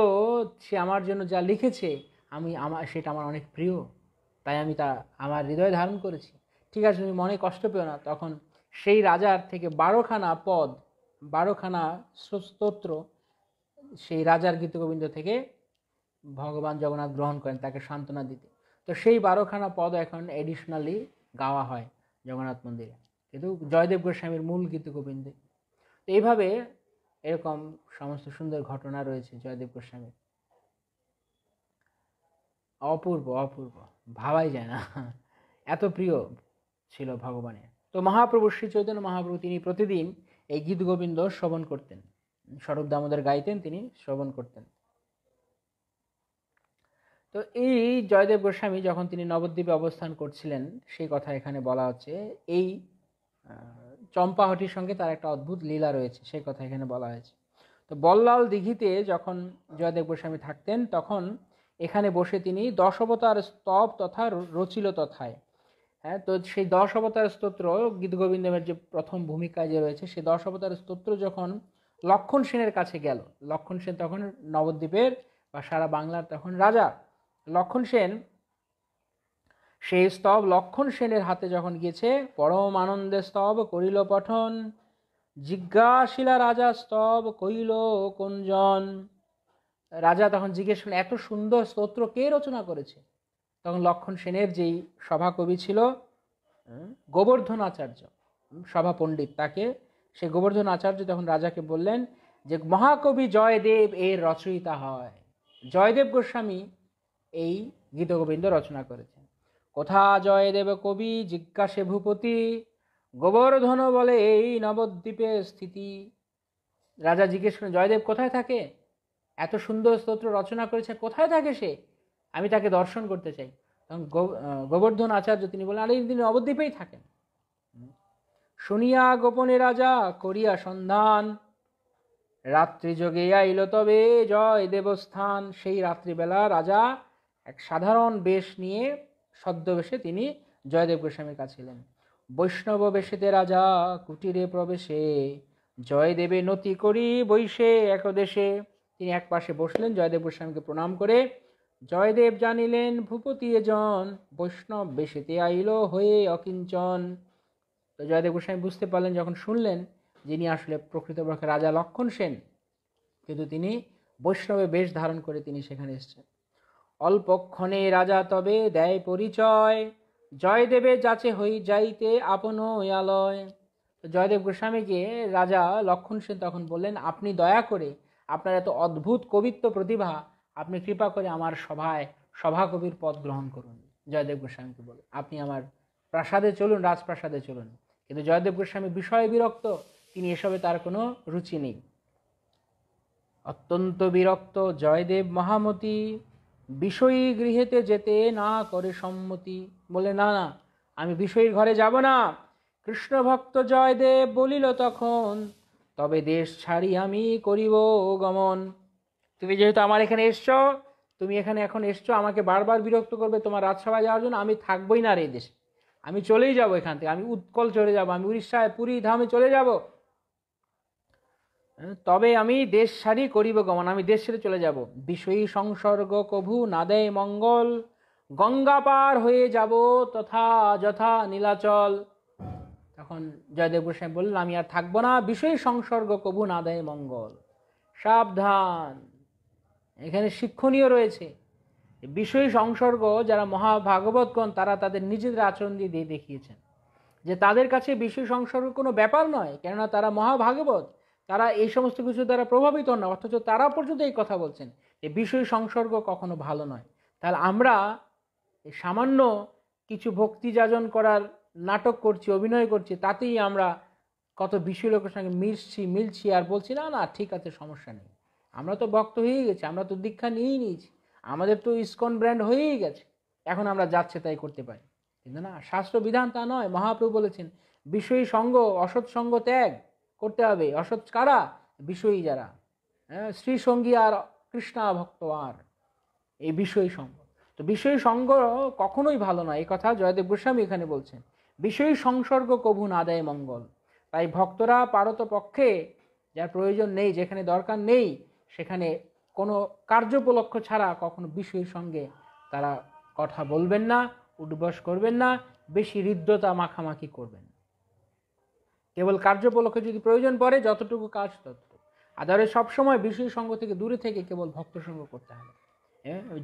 সে আমার জন্য যা লিখেছে সেটা আমার অনেক প্রিয়, তাই আমি তা আমার হৃদয়ে ধারণ করেছি। ঠিক আছে, তুমি মনে কষ্ট পেও না। তখন সেই রাজার থেকে 12খানা স্তোত্র সেই রাজার গীতগোবিন্দ থেকে ভগবান জগন্নাথ গ্রহণ করেন তাকে সান্ত্বনা দিতে। তো সেই 12খানা পদ এখন এডিশনালি গাওয়া হয় জগন্নাথ মন্দিরে, কিন্তু জয়দেব গোস্বামীর মূল গীতগোবিন্দে। এইভাবে এরকম সমস্ত সুন্দর ঘটনা রয়েছে জয়দেব গোস্বামীর। অপূর্ব অপূর্ব, ভাবাই যায় না, এত প্রিয় ছিল ভগবানের। তো মহাপ্রভু শ্রী চৈতন্য মহাপ্রভু তিনি প্রতিদিন এই গীত গোবিন্দ শ্রবণ করতেন, স্বরূপ দামোদর গাইতেন, তিনি শ্রবণ করতেন। তো এই জয়দেব গোস্বামী যখন তিনি নবদ্বীপে অবস্থান করছিলেন সেই কথা এখানে বলা হচ্ছে। এই চম্পাহটির সঙ্গে তার একটা অদ্ভুত লীলা রয়েছে, সেই কথা এখানে বলা হয়েছে। তো বল্লাল দিঘিতে যখন জয়দেব গোস্বামী থাকতেন তখন এখানে বসে তিনি 10 অবতার স্তব তথা রচিল তথায়। হ্যাঁ, তো সেই 10 অবতার স্তোত্র গীত গোবিন্দমের যে প্রথম ভূমিকায় যে রয়েছে, সেই 10 অবতার স্তোত্র যখন লক্ষণ সেনের কাছে গেল, লক্ষণ সেন তখন নবদ্বীপের বা সারা বাংলার তখন রাজা। লক্ষণ সেন সেই স্তব লক্ষণ সেনের হাতে যখন গিয়েছে, পরম আনন্দে স্তব করিল পঠন, জিজ্ঞাসিলা রাজা স্তব কইল কোনজন। রাজা তখন জিজ্ঞেস করলেন, এত সুন্দর স্তোত্র কে রচনা করেছে? তখন লক্ষণ সেনের যেই সভাকবি ছিল গোবর্ধন আচার্য, সভা পণ্ডিত, তাকে সে গোবর্ধন আচার্য তখন রাজাকে বললেন যে মহাকবি জয়দেব এর রচয়িতা হয়, জয়দেব গোস্বামী এই গীতগোবিন্দ রচনা করেছেন। কোথা জয়দেব কবি জিজ্ঞাসে ভূপতি, গোবর্ধন বলে এই নবদ্বীপে স্থিতি। রাজা জিজ্ঞেস করেন, জয়দেব কোথায় থাকে? এত সুন্দর স্তোত্র রচনা করেছে, কোথায় থাকে সে? আমি তাকে দর্শন করতে চাই। তখন গোবর্ধন আচার্য তিনি বলেন, আরে তিনি নবদ্বীপেই থাকেন। শুনিয়া গোপনে রাজা করিয়া সন্ধান, রাত্রি যোগে আইল তবে জয় দেবস্থান। সেই রাত্রিবেলা রাজা এক সাধারণ বেশ নিয়ে ছদ্মবেশে তিনি জয়দেব গোস্বামীর কাছে এলেন। বৈষ্ণব বেশেতে রাজা কুটিরে প্রবেশে, জয়দেবে নতি করি বৈশে একদেশে। তিনি এক পাশে বসলেন, জয়দেব গোস্বামীকে প্রণাম করে। জয়দেব জানিলেন ভূপতি এজন, বৈষ্ণব বেশেতে আইল হয়ে অকিঞ্চন। তো জয়দেব গোস্বামী বুঝতে পারলেন, যখন শুনলেন যিনি আসলে প্রকৃতপক্ষে রাজা লক্ষণ সেন, কিন্তু তিনি বৈষ্ণবে বেশ ধারণ করে তিনি সেখানে এসেছেন। অল্পক্ষণে রাজা তবে দেয় পরিচয়, জয়দেবে যাচে হই যাইতে আপন আলয়। তো জয়দেব গোস্বামীকে রাজা লক্ষণ সেন তখন বললেন, আপনি দয়া করে আপনার এত অদ্ভুত কবিত্ব প্রতিভা, আপনি কৃপা করে আমার সভায় সভাকবির পদ গ্রহণ করুন। জয়দেব গোস্বামীকে বলে, আপনি আমার প্রাসাদে চলুন, রাজপ্রাসাদে চলুন। কিন্তু জয়দেব গোস্বামী বিষয়ে বিরক্ত, তিনি এসবে তার কোনো রুচি নেই। অত্যন্ত বিরক্ত জয়দেব মহামতি, বিষয়ী গৃহেতে যেতে না করে সম্মতি। বলে, না না, আমি বিষয়ীর ঘরে যাব না। কৃষ্ণ ভক্ত জয়দেব বলিল তখন, তবে দেশ ছাড়ি আমি করিব গমন। তুমি যেহেতু আমার এখানে এসছো, তুমি এখানে এখন এসছো, আমাকে বারবার বিরক্ত করবে তোমার রাজসভায় যাওয়ার জন্য, আমি থাকবোই না আর এই দেশে, আমি চলেই যাব এখান থেকে, আমি উৎকল চলে যাব, আমি উড়িষ্যায় পুরী ধামে চলে যাব, তবে আমি দেশ সারি করিব গমন, আমি দেশ ছেড়ে চলে যাব। বিষয়ী সংসর্গ কভু না দেয় মঙ্গল, গঙ্গা পার হয়ে যাব তথা যথা নীলাচল। তখন জয়দেব গোস্বামী বললেন, আমি আর থাকবো না, বিষয়ী সংসর্গ কভু না দেয় মঙ্গল। সাবধান, এখানে শিক্ষণীয় রয়েছে। বিষয়ী সংসর্গ যারা মহাভাগবতগণ তারা তাদের নিজেদের আচরণ দিয়ে দেখিয়েছেন যে তাদের কাছে বিষয় সংসর্গ কোনো ব্যাপার নয়, কেননা তারা মহাভাগবত, তারা এই সমস্ত কিছু দ্বারা প্রভাবিত না, অথচ তারা পর্যন্ত এই কথা বলছেন যে বিষয় সংসর্গ কখনো ভালো নয়। তাহলে আমরা সামান্য কিছু ভক্তি যাজন করার নাটক করছি, অভিনয় করছি, তাতেই আমরা কত বিষয় লোকের সঙ্গে মিলছি আর বলছি না না ঠিক আছে সমস্যা নেই, আমরা তো ভক্ত হয়েই গেছি, আমরা তো দীক্ষা নিয়েই নিয়েছি, আমাদের তো ইসকন ব্র্যান্ড হয়েই গেছে, এখন আমরা যাচ্ছে তাই করতে পারি। কিন্তু না, শাস্ত্র বিধান তা নয়। মহাপ্রভু বলেছেন বিষয়ী সঙ্গ, অসৎ সঙ্গ ত্যাগ করতে হবে। অসৎ কারা? বিষয়ী যারা, শ্রী সঙ্গী আর কৃষ্ণা ভক্ত আর এই বিষয়ী সঙ্গ। তো বিষয়ী সঙ্গ কখনোই ভালো নয়, এই কথা জয়দেব গোস্বামী এখানে বলছেন। বিষয়ী সংসর্গ কভু না দেয় মঙ্গল। তাই ভক্তরা পারতপক্ষে যার প্রয়োজন নেই, যেখানে দরকার নেই, সেখানে কোনো কার্যোপলক্ষ ছাড়া কখনো বিষয়ীর সঙ্গে তারা কথা বলবেন না, উদ্বাস করবেন না, বেশি হৃদ্যতা মাখামাখি করবেন। কেবল কার্যোপলক্ষে যদি প্রয়োজন পড়ে যতটুকু কাজ ততটুকু, আদারে সবসময় বিষয় সঙ্গ থেকে দূরে থেকে কেবল ভক্ত সঙ্গ করতে হবে।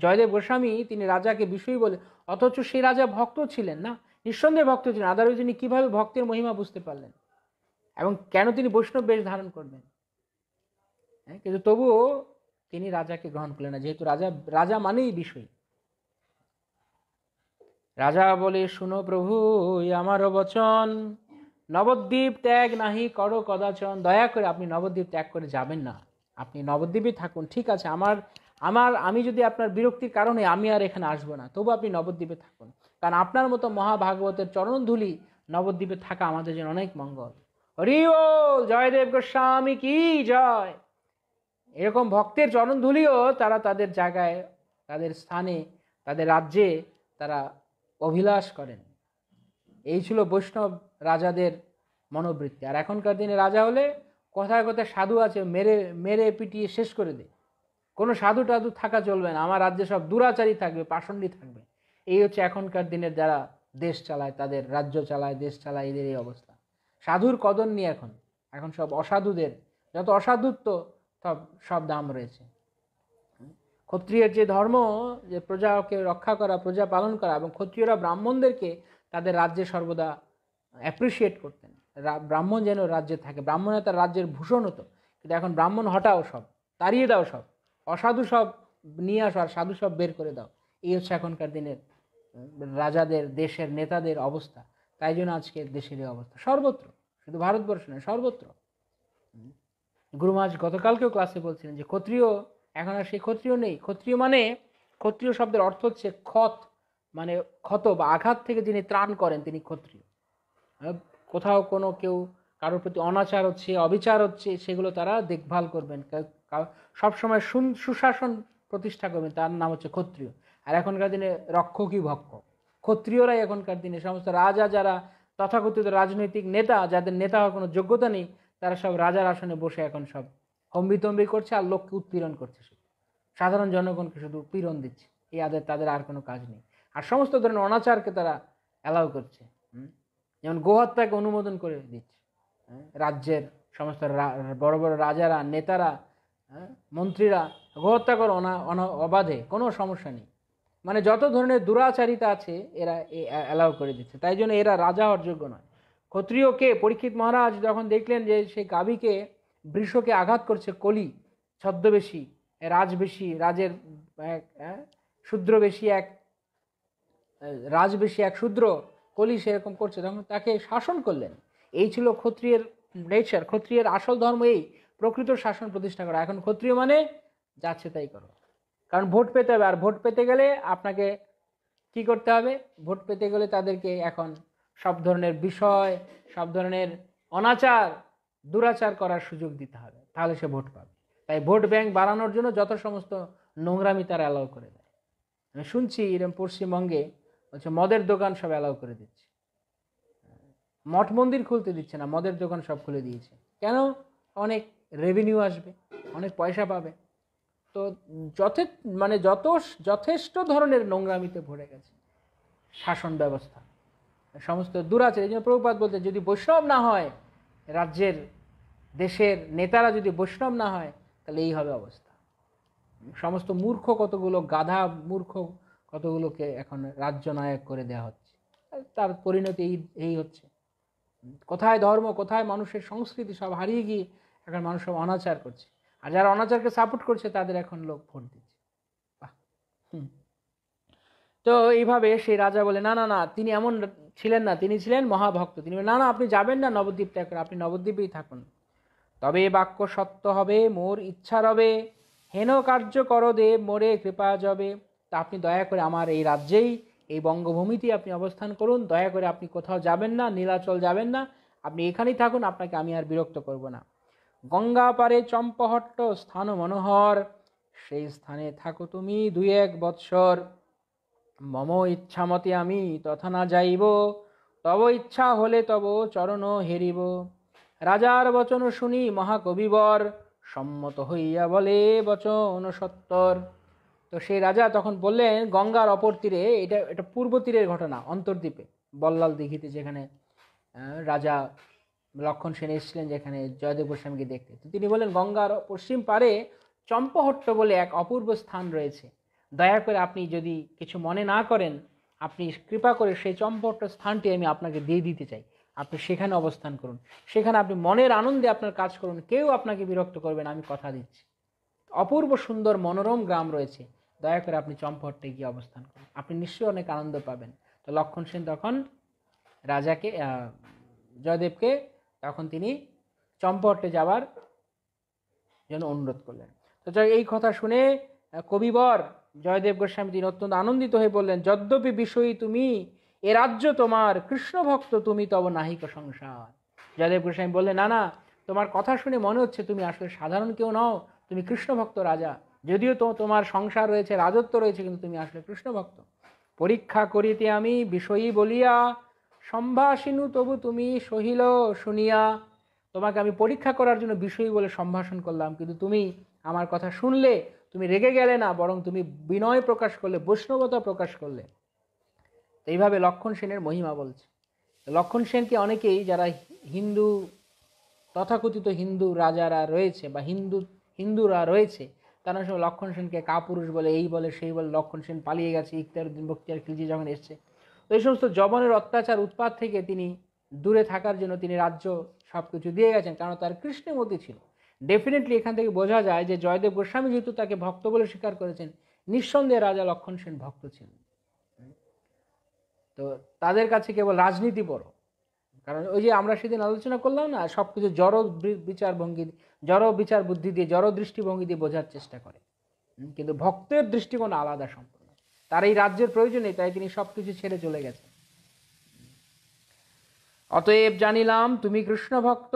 জয়দেব গোস্বামী তিনি রাজাকে বিষয়ী বলে, অথচ সেই রাজা ভক্ত ছিলেন না, নিঃসন্দেহে ভক্ত ছিলেন, আদারে তিনি কিভাবে ভক্তের মহিমা বুঝতে পারলেন এবং কেন তিনি বৈষ্ণব বেশ ধারণ করবেন, কিন্তু তবুও তিনি রাজাকে গ্রহণ করলেন না, যেহেতু রাজা মানেই বিষয়। রাজা বলে, শুনো প্রভু আমারও বচন, নবদ্বীপ ত্যাগ নাহি করো কদাচন। দয়া করে আপনি নবদ্বীপ ত্যাগ করে যাবেন না, আপনি নবদ্বীপে থাকুন, ঠিক আছে, আমি যদি আপনার বিরক্তির কারণে আমি আর এখানে আসবো না, তবু আপনি নবদ্বীপে থাকুন, কারণ আপনার মতো মহাভাগবতের চরণধূলি নবদ্বীপে থাকা আমাদের জন্য অনেক মঙ্গল। হরি বল, জয়দেব গোস্বামী কি জয়। এরকম ভক্তের চরণধূলিও তারা তাদের জায়গায়, তাদের স্থানে, তাদের রাজ্যে তারা অভিলাষ করেন। এই ছিল বৈষ্ণব রাজাদের মনোবৃত্তি। আর এখনকার দিনে রাজা হলে কোথায় কোথায় সাধু আছে, মেরে মেরে পিটিয়ে শেষ করে দেয়। কোনো সাধু টাধু থাকা চলবে না, আমার রাজ্যে সব দুরাচারী থাকবে, পাষণ্ডী থাকবে। এই হচ্ছে এখনকার দিনের যারা দেশ চালায়, তাদের রাজ্য চালায়, দেশ চালায়, এদের এই অবস্থা। সাধুর কদর নিয়ে এখন সব অসাধুদের, যত অসাধুত্ব সব দাম রয়েছে। ক্ষত্রিয়ের যে ধর্ম, যে প্রজাকে রক্ষা করা, প্রজা পালন করা, এবং ক্ষত্রিয়রা ব্রাহ্মণদেরকে তাদের রাজ্যে সর্বদা অ্যাপ্রিসিয়েট করতেন, ব্রাহ্মণ যেন রাজ্যে থাকে, ব্রাহ্মণে তার রাজ্যের ভূষণ হতো। কিন্তু এখন ব্রাহ্মণ হটাও, সব তাড়িয়ে দাও, সব অসাধু সব নিয়ে আসো, আর সাধু সব বের করে দাও। এই হচ্ছে এখনকার দিনের রাজাদের, দেশের নেতাদের অবস্থা। তাই জন্য আজকে দেশের এই অবস্থা সর্বত্র, শুধু ভারতবর্ষ নয়, সর্বত্র। গুরুমাজ গতকালকেও ক্লাসে বলছিলেন যে ক্ষত্রিয় এখন আর সেই ক্ষত্রিয় নেই। ক্ষত্রিয় মানে, ক্ষত্রিয় শব্দের অর্থ হচ্ছে ক্ষত, মানে ক্ষত বা আঘাত থেকে যিনি ত্রাণ করেন তিনি ক্ষত্রিয়। কোথাও কোনো কেউ কারোর প্রতি অনাচার হচ্ছে, অবিচার হচ্ছে, সেগুলো তারা দেখভাল করবেন, সবসময় সুশাসন প্রতিষ্ঠা করবেন, তার নাম হচ্ছে ক্ষত্রিয়। আর এখনকার দিনে রক্ষকই ভক্ষ, ক্ষত্রিয়রাই এখনকার দিনে সমস্ত রাজা, যারা তথাকথিত রাজনৈতিক নেতা, যাদের নেতা হওয়ার কোনো যোগ্যতা নেই, তারা সব রাজার আসনে বসে এখন সব হম্বিতম্বি করছে আর লোককে উৎপীড়ন করছে, সাধারণ জনগণকে শুধু পীড়ন দিচ্ছে। এই তাদের আর কোনো কাজ নেই। আর সমস্ত ধরনের অনাচারকে তারা অ্যালাউ করছে, যেমন গোহত্যাকে অনুমোদন করে দিচ্ছে। রাজ্যের সমস্ত বড় বড় রাজারা, নেতারা, মন্ত্রীরা গোহত্যা করো অবাধে, কোনো সমস্যা নেই। মানে যত ধরনের দুরাচারিতা আছে এরা অ্যালাউ করে দিচ্ছে, তাই জন্য এরা রাজা হওয়ার যোগ্য নয়। ক্ষত্রিয়কে পরীক্ষিত মহারাজ যখন দেখলেন যে সেই গাভীকে, বৃষকে আঘাত করছে কলি ছদ্মবেশী, রাজবেশী, রাজের শূদ্রবেশী এক রাজবেশী এক শূদ্র কলি সেরকম করছে, তখন তাকে শাসন করলেন। এই ছিল ক্ষত্রিয়ের নেচার। ক্ষত্রিয়ের আসল ধর্ম এই, প্রকৃত শাসন প্রতিষ্ঠা করা। এখন ক্ষত্রিয় মানে যাচ্ছে তাই করো, কারণ ভোট পেতে হবে। আর ভোট পেতে গেলে আপনাকে কি করতে হবে? ভোট পেতে গেলে তাদেরকে এখন সব ধরনের বিষয়, সব ধরনের অনাচার, দুরাচার করার সুযোগ দিতে হবে, তাহলে সে ভোট পাবে। তাই ভোট ব্যাংক বাড়ানোর জন্য যত সমস্ত নোংরামি তারা অ্যালাউ করে দেয়। আমি শুনছি এরকম পশ্চিমবঙ্গে হচ্ছে মদের দোকান সব অ্যালাউ করে দিচ্ছে, মঠ মন্দির খুলতে দিচ্ছে না, মদের দোকান সব খুলে দিয়েছে। কেন? অনেক রেভিনিউ আসবে, অনেক পয়সা পাবে। তো যথেষ্ট ধরনের নোংরামিতে ভরে গেছে শাসন ব্যবস্থা, সমস্ত দুরাচার। এই জন্য প্রভুপাদ বলতে, যদি বৈষ্ণব না হয় রাজ্যের, দেশের নেতারা যদি বৈষ্ণব না হয়, তাহলে এই হবে অবস্থা। সমস্ত মূর্খ কতগুলো গাধা মূর্খ কতগুলোকে এখন রাজ্য নায়ক করে দেওয়া হচ্ছে, তার পরিণতি এই হচ্ছে। কোথায় ধর্ম, কোথায় মানুষের সংস্কৃতি, সব হারিয়ে গিয়ে এখন মানুষ সব অনাচার করছে। আর যারা অনাচারকে সাপোর্ট করছে তাদের এখন লোক ভোট দিচ্ছে। তো এইভাবে সেই রাজা বলে, না না না, তিনি এমন ছিলেন না, তিনি ছিলেন মহাভক্ত। তিনি বলে, না না, আপনি যাবেন না নবদ্বীপ ত্যাগ করে, আপনি নবদ্বীপেই থাকুন। তবে বাক্য সত্য হবে, মোর ইচ্ছা রবে, হেন কার্য কর দেব মোরে কৃপা যাবে। তা আপনি দয়া করে আমার এই রাজ্যেই, এই বঙ্গভূমিতেই আপনি অবস্থান করুন, দয়া করে আপনি কোথাও যাবেন না, নীলাচল যাবেন না, আপনি এখানেই থাকুন, আপনাকে আমি আর বিরক্ত করব না। গঙ্গা পারে চম্পহট্ট স্থান মনোহর, সেই স্থানে থাকো তুমি 2-1 বৎসর। মম ইচ্ছা মতে আমি তথা না যাইব, তব ইচ্ছা হলে তব চরণ হেরিব। রাজার বচন শুনি মহাকবিবর, সম্মত হইয়া বলে বচন সত্তর। তো সেই রাজা তখন বললেন, গঙ্গার অপর তীরে, এটা পূর্ব তীরের ঘটনা, অন্তর্দ্বীপে বল্লাল দিঘিতে, যেখানে রাজা লক্ষণ সেন এসেছিলেন যেখানে জয়দেব গোস্বামীকে দেখতে। তো তিনি বললেন, গঙ্গার পশ্চিম পারে চম্পহট্ট বলে এক অপূর্ব স্থান রয়েছে, দয়া করে আপনি যদি কিছু মনে না করেন, আপনি কৃপা করে সেই চম্পহট্ট স্থানটি আমি আপনাকে দিয়ে দিতে চাই, আপনি সেখানে অবস্থান করুন, সেখানে আপনি মনের আনন্দে আপনার কাজ করুন, কেউ আপনাকে বিরক্ত করবে না, আমি কথা দিচ্ছি। অপূর্ব সুন্দর মনোরম গ্রাম রয়েছে, দয়া করে আপনি চম্পহট্টে গিয়ে অবস্থান করুন, আপনি নিশ্চয়ই অনেক আনন্দ পাবেন। তো লক্ষণ সেন তখন রাজাকে, জয়দেবকে তখন তিনি চম্পহট্টে যাওয়ার জন্য অনুরোধ করলেন। তো এই কথা শুনে কবিবর জয়দেব গোস্বামী তিনি অত্যন্ত আনন্দিত হয়ে বললেন, যদ্যপি বিষয়ী তুমি, এ রাজ্য তোমার, কৃষ্ণ ভক্ত তুমি, তব নাহিক সংসার। জয়দেব গোস্বামী বললেন, না না, তোমার কথা শুনে মনে হচ্ছে তুমি আসলে সাধারণ কেউ নও, তুমি কৃষ্ণ ভক্ত রাজা। যদিও তো তোমার সংসার রয়েছে, রাজত্ব রয়েছে, কিন্তু তুমি আসলে কৃষ্ণ ভক্ত। পরীক্ষা করিতে আমি বিষয়ী বলিয়া, সম্ভাষিনু তবু তুমি সহিল শুনিয়া। তোমাকে আমি পরীক্ষা করার জন্য বিষয়ী বলে সম্ভাষণ করলাম, কিন্তু তুমি আমার কথা শুনলে, তুমি রেগে গেলে না, বরং তুমি বিনয় প্রকাশ করলে, বৈষ্ণবতা প্রকাশ করলে। এইভাবে লক্ষণ সেনের মহিমা বলছে। লক্ষণ সেনকে অনেকেই, যারা হিন্দু, তথাকথিত হিন্দু রাজারা রয়েছে বা হিন্দুরা রয়েছে, তারা সব লক্ষণ সেনকে কাপুরুষ বলে, এই বলে সেই বলে, লক্ষণ সেন পালিয়ে গেছে, ইখতিয়ারউদ্দিন বখতিয়ার খিলজি যখন এসছে। তো এই সমস্ত জবনের অত্যাচার উৎপাত থেকে তিনি দূরে থাকার জন্য তিনি রাজ্য সব কিছু দিয়ে গেছেন, কারণ তার কৃষ্ণমতি ছিল। ডেফিনেটলি এখান থেকে বোঝা যায় যে জয়দেব গোস্বামী যেহেতু তাকে ভক্ত বলে স্বীকার করেছেন, নিঃসন্দেহে রাজা লক্ষণ সেন ভক্ত ছিলেন। তো তাদের কাছে কেবল রাজনীতি বড়, কারণ ওই যে আমরা সেদিন আলোচনা করলাম না, সব কিছু জড় বিচার বুদ্ধি দিয়ে, জড় দৃষ্টিভঙ্গি দিয়ে বোঝার চেষ্টা করে, কিন্তু ভক্তের দৃষ্টিকোণ আলাদা সম্পূর্ণ। তার এই রাজ্যের প্রয়োজন নেই, তাই তিনি সব কিছু ছেড়ে চলে গেছেন। অতএব জানিলাম তুমি কৃষ্ণ ভক্ত,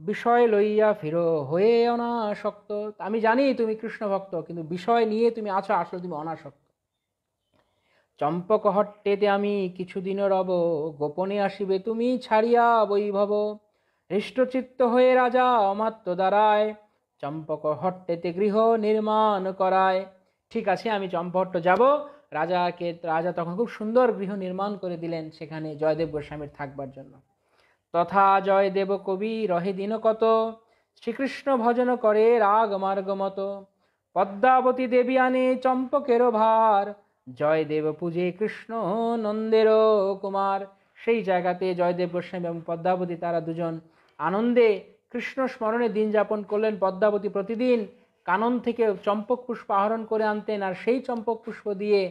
বিষয় লইয়া ফিরো হয়ে অনাসক্ত। আমি জানি তুমি কৃষ্ণ ভক্ত, কিন্তু বিষয় নিয়ে তুমি আছো, আসলে তুমি অনাসক্ত। চম্পকহট্টেতে আমি কিছুদিন রব, গোপনে আসিবে তুমি ছাড়িয়া বৈভব। হৃষ্টচিত্ত হয়ে রাজা অমাত্য দ্বারায়, চম্পকহট্টেতে গৃহ নির্মাণ করায়। ঠিক আছে, আমি চম্পহট্ট যাব। রাজা তখন খুব সুন্দর গৃহ নির্মাণ করে দিলেন সেখানে জয়দেব গোস্বামীর থাকবার জন্য। তথা জয়দেব কবি রহে দিন কত, শ্রীকৃষ্ণ ভজন করে রাগ মার্গ মত। পদ্মাবতী দেবী আনে চম্পকেরও ভার, জয়দেব পূজে কৃষ্ণ নন্দের কুমার। সেই জায়গাতে জয়দেব গোস্বামী এবং পদ্মাবতী তারা দুজন আনন্দে কৃষ্ণ স্মরণে দিন যাপন করলেন। পদ্মাবতী প্রতিদিন কানন থেকে চম্পক পুষ্প আহরণ করে আনতেন, আর সেই চম্পক পুষ্প দিয়ে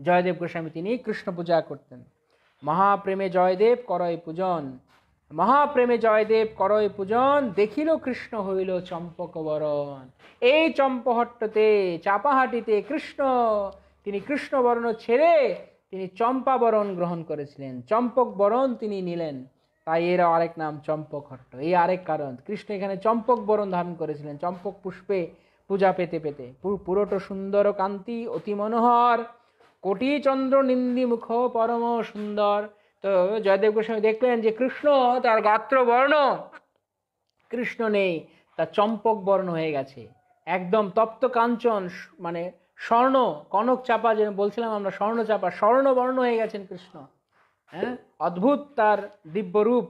জয়দেব গোস্বামী তিনি কৃষ্ণ পূজা করতেন। মহাপ্রেমে জয়দেব করয় পূজন, মহাপ্রেমে জয়দেব করয় পূজন, দেখিল কৃষ্ণ হইল চম্পক বরণ। এই চম্পহট্টতে, চাপাহাটিতে কৃষ্ণ, তিনি কৃষ্ণ বরণ ছেড়ে তিনি চম্পা বরণ গ্রহণ করেছিলেন, চম্পক বরণ তিনি নিলেন, তাই এর আরেক নাম চম্পকহট্ট। এই আরেক কারণ, কৃষ্ণ এখানে চম্পক বরণ ধারণ করেছিলেন, চম্পক পুষ্পে পূজা পেতে পেতে। পুরোটা সুন্দর কান্তি অতি মনোহর, কোটি চন্দ্র নিন্দি মুখ পরম সুন্দর। তো জয়দেব গোস্বামী দেখলেন যে কৃষ্ণ তার গাত্র বর্ণ কৃষ্ণ নেই, তার চম্পক বর্ণ হয়ে গেছে, একদম তপ্ত কাঞ্চন, মানে স্বর্ণ কনক চাপা, যে বলছিলাম আমরা স্বর্ণ চাপা, স্বর্ণ বর্ণ হয়ে গেছেন কৃষ্ণ। হ্যাঁ, অদ্ভুত তার দিব্য রূপ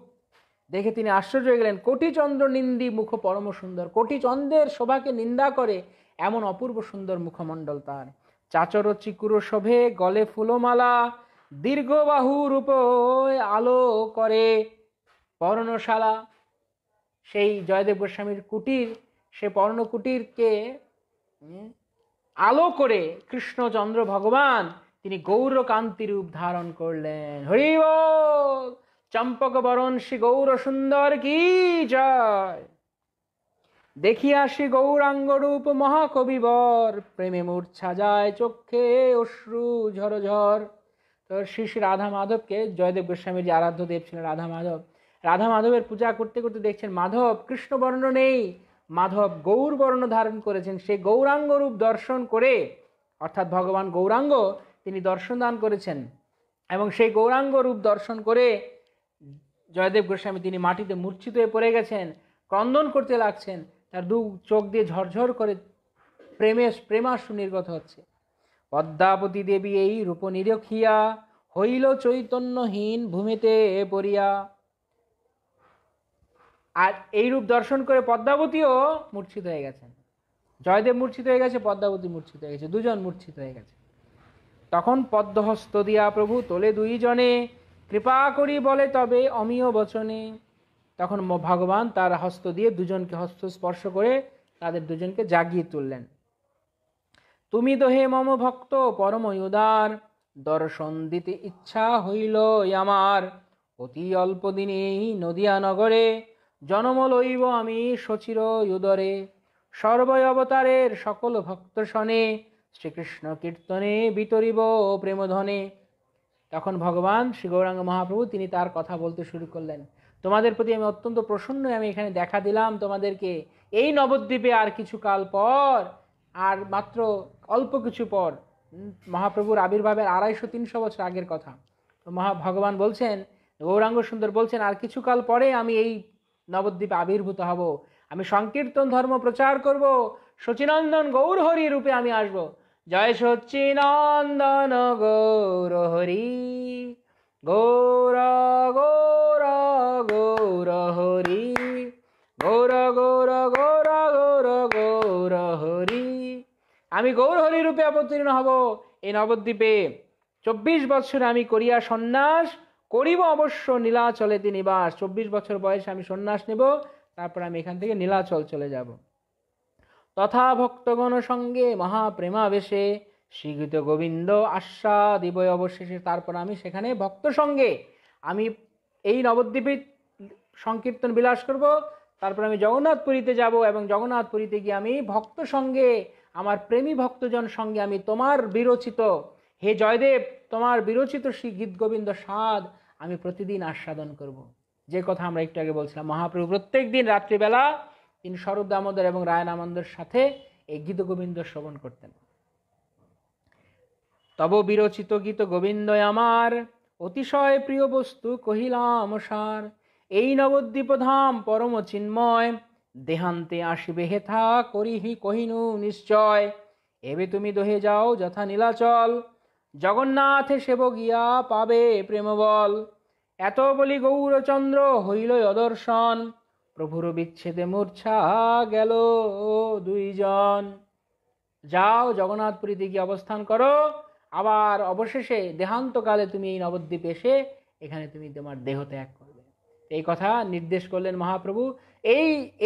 দেখে তিনি আশ্চর্য হয়ে গেলেন। কোটি চন্দ্র নিন্দি মুখ পরম সুন্দর, কোটি চন্দ্রের শোভাকে নিন্দা করে এমন অপূর্ব সুন্দর মুখমণ্ডল তার। চাচর চিকুর শোভে গলে ফুলমালা, দীর্ঘ বাহু রূপ আলো করে পর্ণশালা। সেই জয়দেব গোস্বামীর কুটির, সে পর্ণকুটিরকে আলো করে কৃষ্ণচন্দ্র ভগবান তিনি গৌরকান্তি রূপ ধারণ করলেন। হরি বল, চম্পক বরণ শ্রী গৌর সুন্দর কি জয়। দেখিয়া শ্রী গৌরাঙ্গ রূপ মহাকবিবর, প্রেমে মূর্ছা যায় চক্ষে অশ্রু ঝরঝর। তো শ্রী শ্রী রাধা মাধবকে, জয়দেব গোস্বামীর যে আরাধ্য দেব ছিলেন রাধা মাধব, রাধা মাধবের পূজা করতে করতে দেখছেন মাধব কৃষ্ণবর্ণ নেই, মাধব গৌর বর্ণ ধারণ করেছেন। সেই গৌরাঙ্গ রূপ দর্শন করে, অর্থাৎ ভগবান গৌরাঙ্গ তিনি দর্শন দান করেছেন, এবং সেই গৌরাঙ্গ রূপ দর্শন করে জয়দেব গোস্বামী তিনি মাটিতে মূর্ছিত হয়ে পড়ে গেছেন, ক্রন্দন করতে লাগছেন, তার দু চোখ দিয়ে ঝরঝর করে প্রেমাশ্রু নির্গত হচ্ছে। পদ্মাবতী দেবী এই রূপ নিরখিয়া, হইল চৈতন্যহীন ভূমিতে পড়িয়া। আর এই রূপ দর্শন করে পদ্মাবতীও মূর্ছিত হয়ে গেছেন। জয়দেব মূর্ছিত হয়ে গেছে, পদ্মাবতী মূর্ছিত হয়ে গেছে, দুজন মূর্ছিত হয়ে গেছে। তখন পদ্মহস্ত দিয়া প্রভু তোলে দুইজনে, কৃপা করি বলে তবে অমীয় বচনে। তখন ভগবান তার হস্ত দিয়ে দুজনকে হস্ত স্পর্শ করে তাদের দুজনকে জাগিয়ে তুললেন। তুমি দোহে মম ভক্ত পরম উদার, দর্শন দিতে ইচ্ছা হইল আমার। অতি অল্প দিনেই নদিয়া নগরে, জন্ম লইব আমি সচির উদরে। সর্বয় অবতারের সকল ভক্ত শনে, শ্রীকৃষ্ণ কীর্তনে বিতরিব প্রেমধনে। তখন ভগবান শ্রী গৌরাঙ্গ মহাপ্রভু তিনি তার কথা বলতে শুরু করলেন। তোমাদের প্রতি আমি অত্যন্ত প্রসন্ন, আমি এখানে দেখা দিলাম তোমাদেরকে। এই নবদ্বীপে আর কিছু কাল পর, আর মাত্র অল্প কিছু পর, মহাপ্রভুর আবির্ভাবের 250-300 বছর আগের কথা। তো ভগবান বলছেন, গৌরাঙ্গ সুন্দর বলছেন, আর কিছু কাল পরে আমি এই নবদ্বীপে আবির্ভূত হব, আমি সংকীর্তন ধর্ম প্রচার করব, সচিনন্দন গৌর হরি রূপে আমি আসব। জয় সচিনন্দন গৌর হরি, গৌর গৌর গৌর হরি, গৌর গৌর গৌর গৌর গৌর হরি। আমি গৌর হরি রূপে অবতীর্ণ হব এই নবদ্বীপে। 24 বছর আমি করিয়া সন্ন্যাস, করিব অবশ্য নীলাচলেতে নিবাস। 24 বছর বয়সে আমি সন্ন্যাস নেব, তারপর আমি এখান থেকে নীলাচল চলে যাব। তথা ভক্তগণ সঙ্গে মহাপ্রেমাবেশে, শ্রীগীত গোবিন্দ আশ্বা দিব অবশেষে। তারপর আমি সেখানে ভক্ত সঙ্গে আমি এই নবদ্বীপে সংকীর্তন বিলাস করব, তারপর আমি জগন্নাথপুরীতে যাব, এবং জগন্নাথপুরীতে গিয়ে আমি ভক্ত সঙ্গে, আমার প্রেমী ভক্তজন সঙ্গে আমি তোমার বিরচিত, হে জয়দেব, তোমার বিরচিত শ্রী গীত গোবিন্দ স্বাদ আমি প্রতিদিন আস্বাদন করব। যে কথা আমরা একটু আগে বলছিলাম, মহাপ্রভু প্রত্যেক দিন রাত্রিবেলা তিনি স্বরূপ দামোদর এবং রায় দামোদর সাথে এই গীত গোবিন্দ শ্রবণ করতেন। তব বিরচিত গীত গোবিন্দ আমার, অতিশয় প্রিয় বস্তু কহিলাম সার। এই নবদ্বীপ ধাম পরম চিন্ময়, দেহান্তে আসিবে হেথা করিহি কহিনু নিশ্চয়। এবে তুমি দহে যাও যথা নীলাচল, জগন্নাথে সেব গিয়া পাবে প্রেমবল। এত বলি গৌরচন্দ্র হইল অদর্শন, প্রভুর বিচ্ছেদে মূর্ছা গেল দুইজন। যাও জগন্নাথপুরীতে গিয়ে অবস্থান করো, আবার অবশেষে দেহান্তকালে তুমি এই নবদ্বীপে এসে এখানে তুমি তোমার দেহ ত্যাগ করবে। এই কথা নির্দেশ করলেন মহাপ্রভু।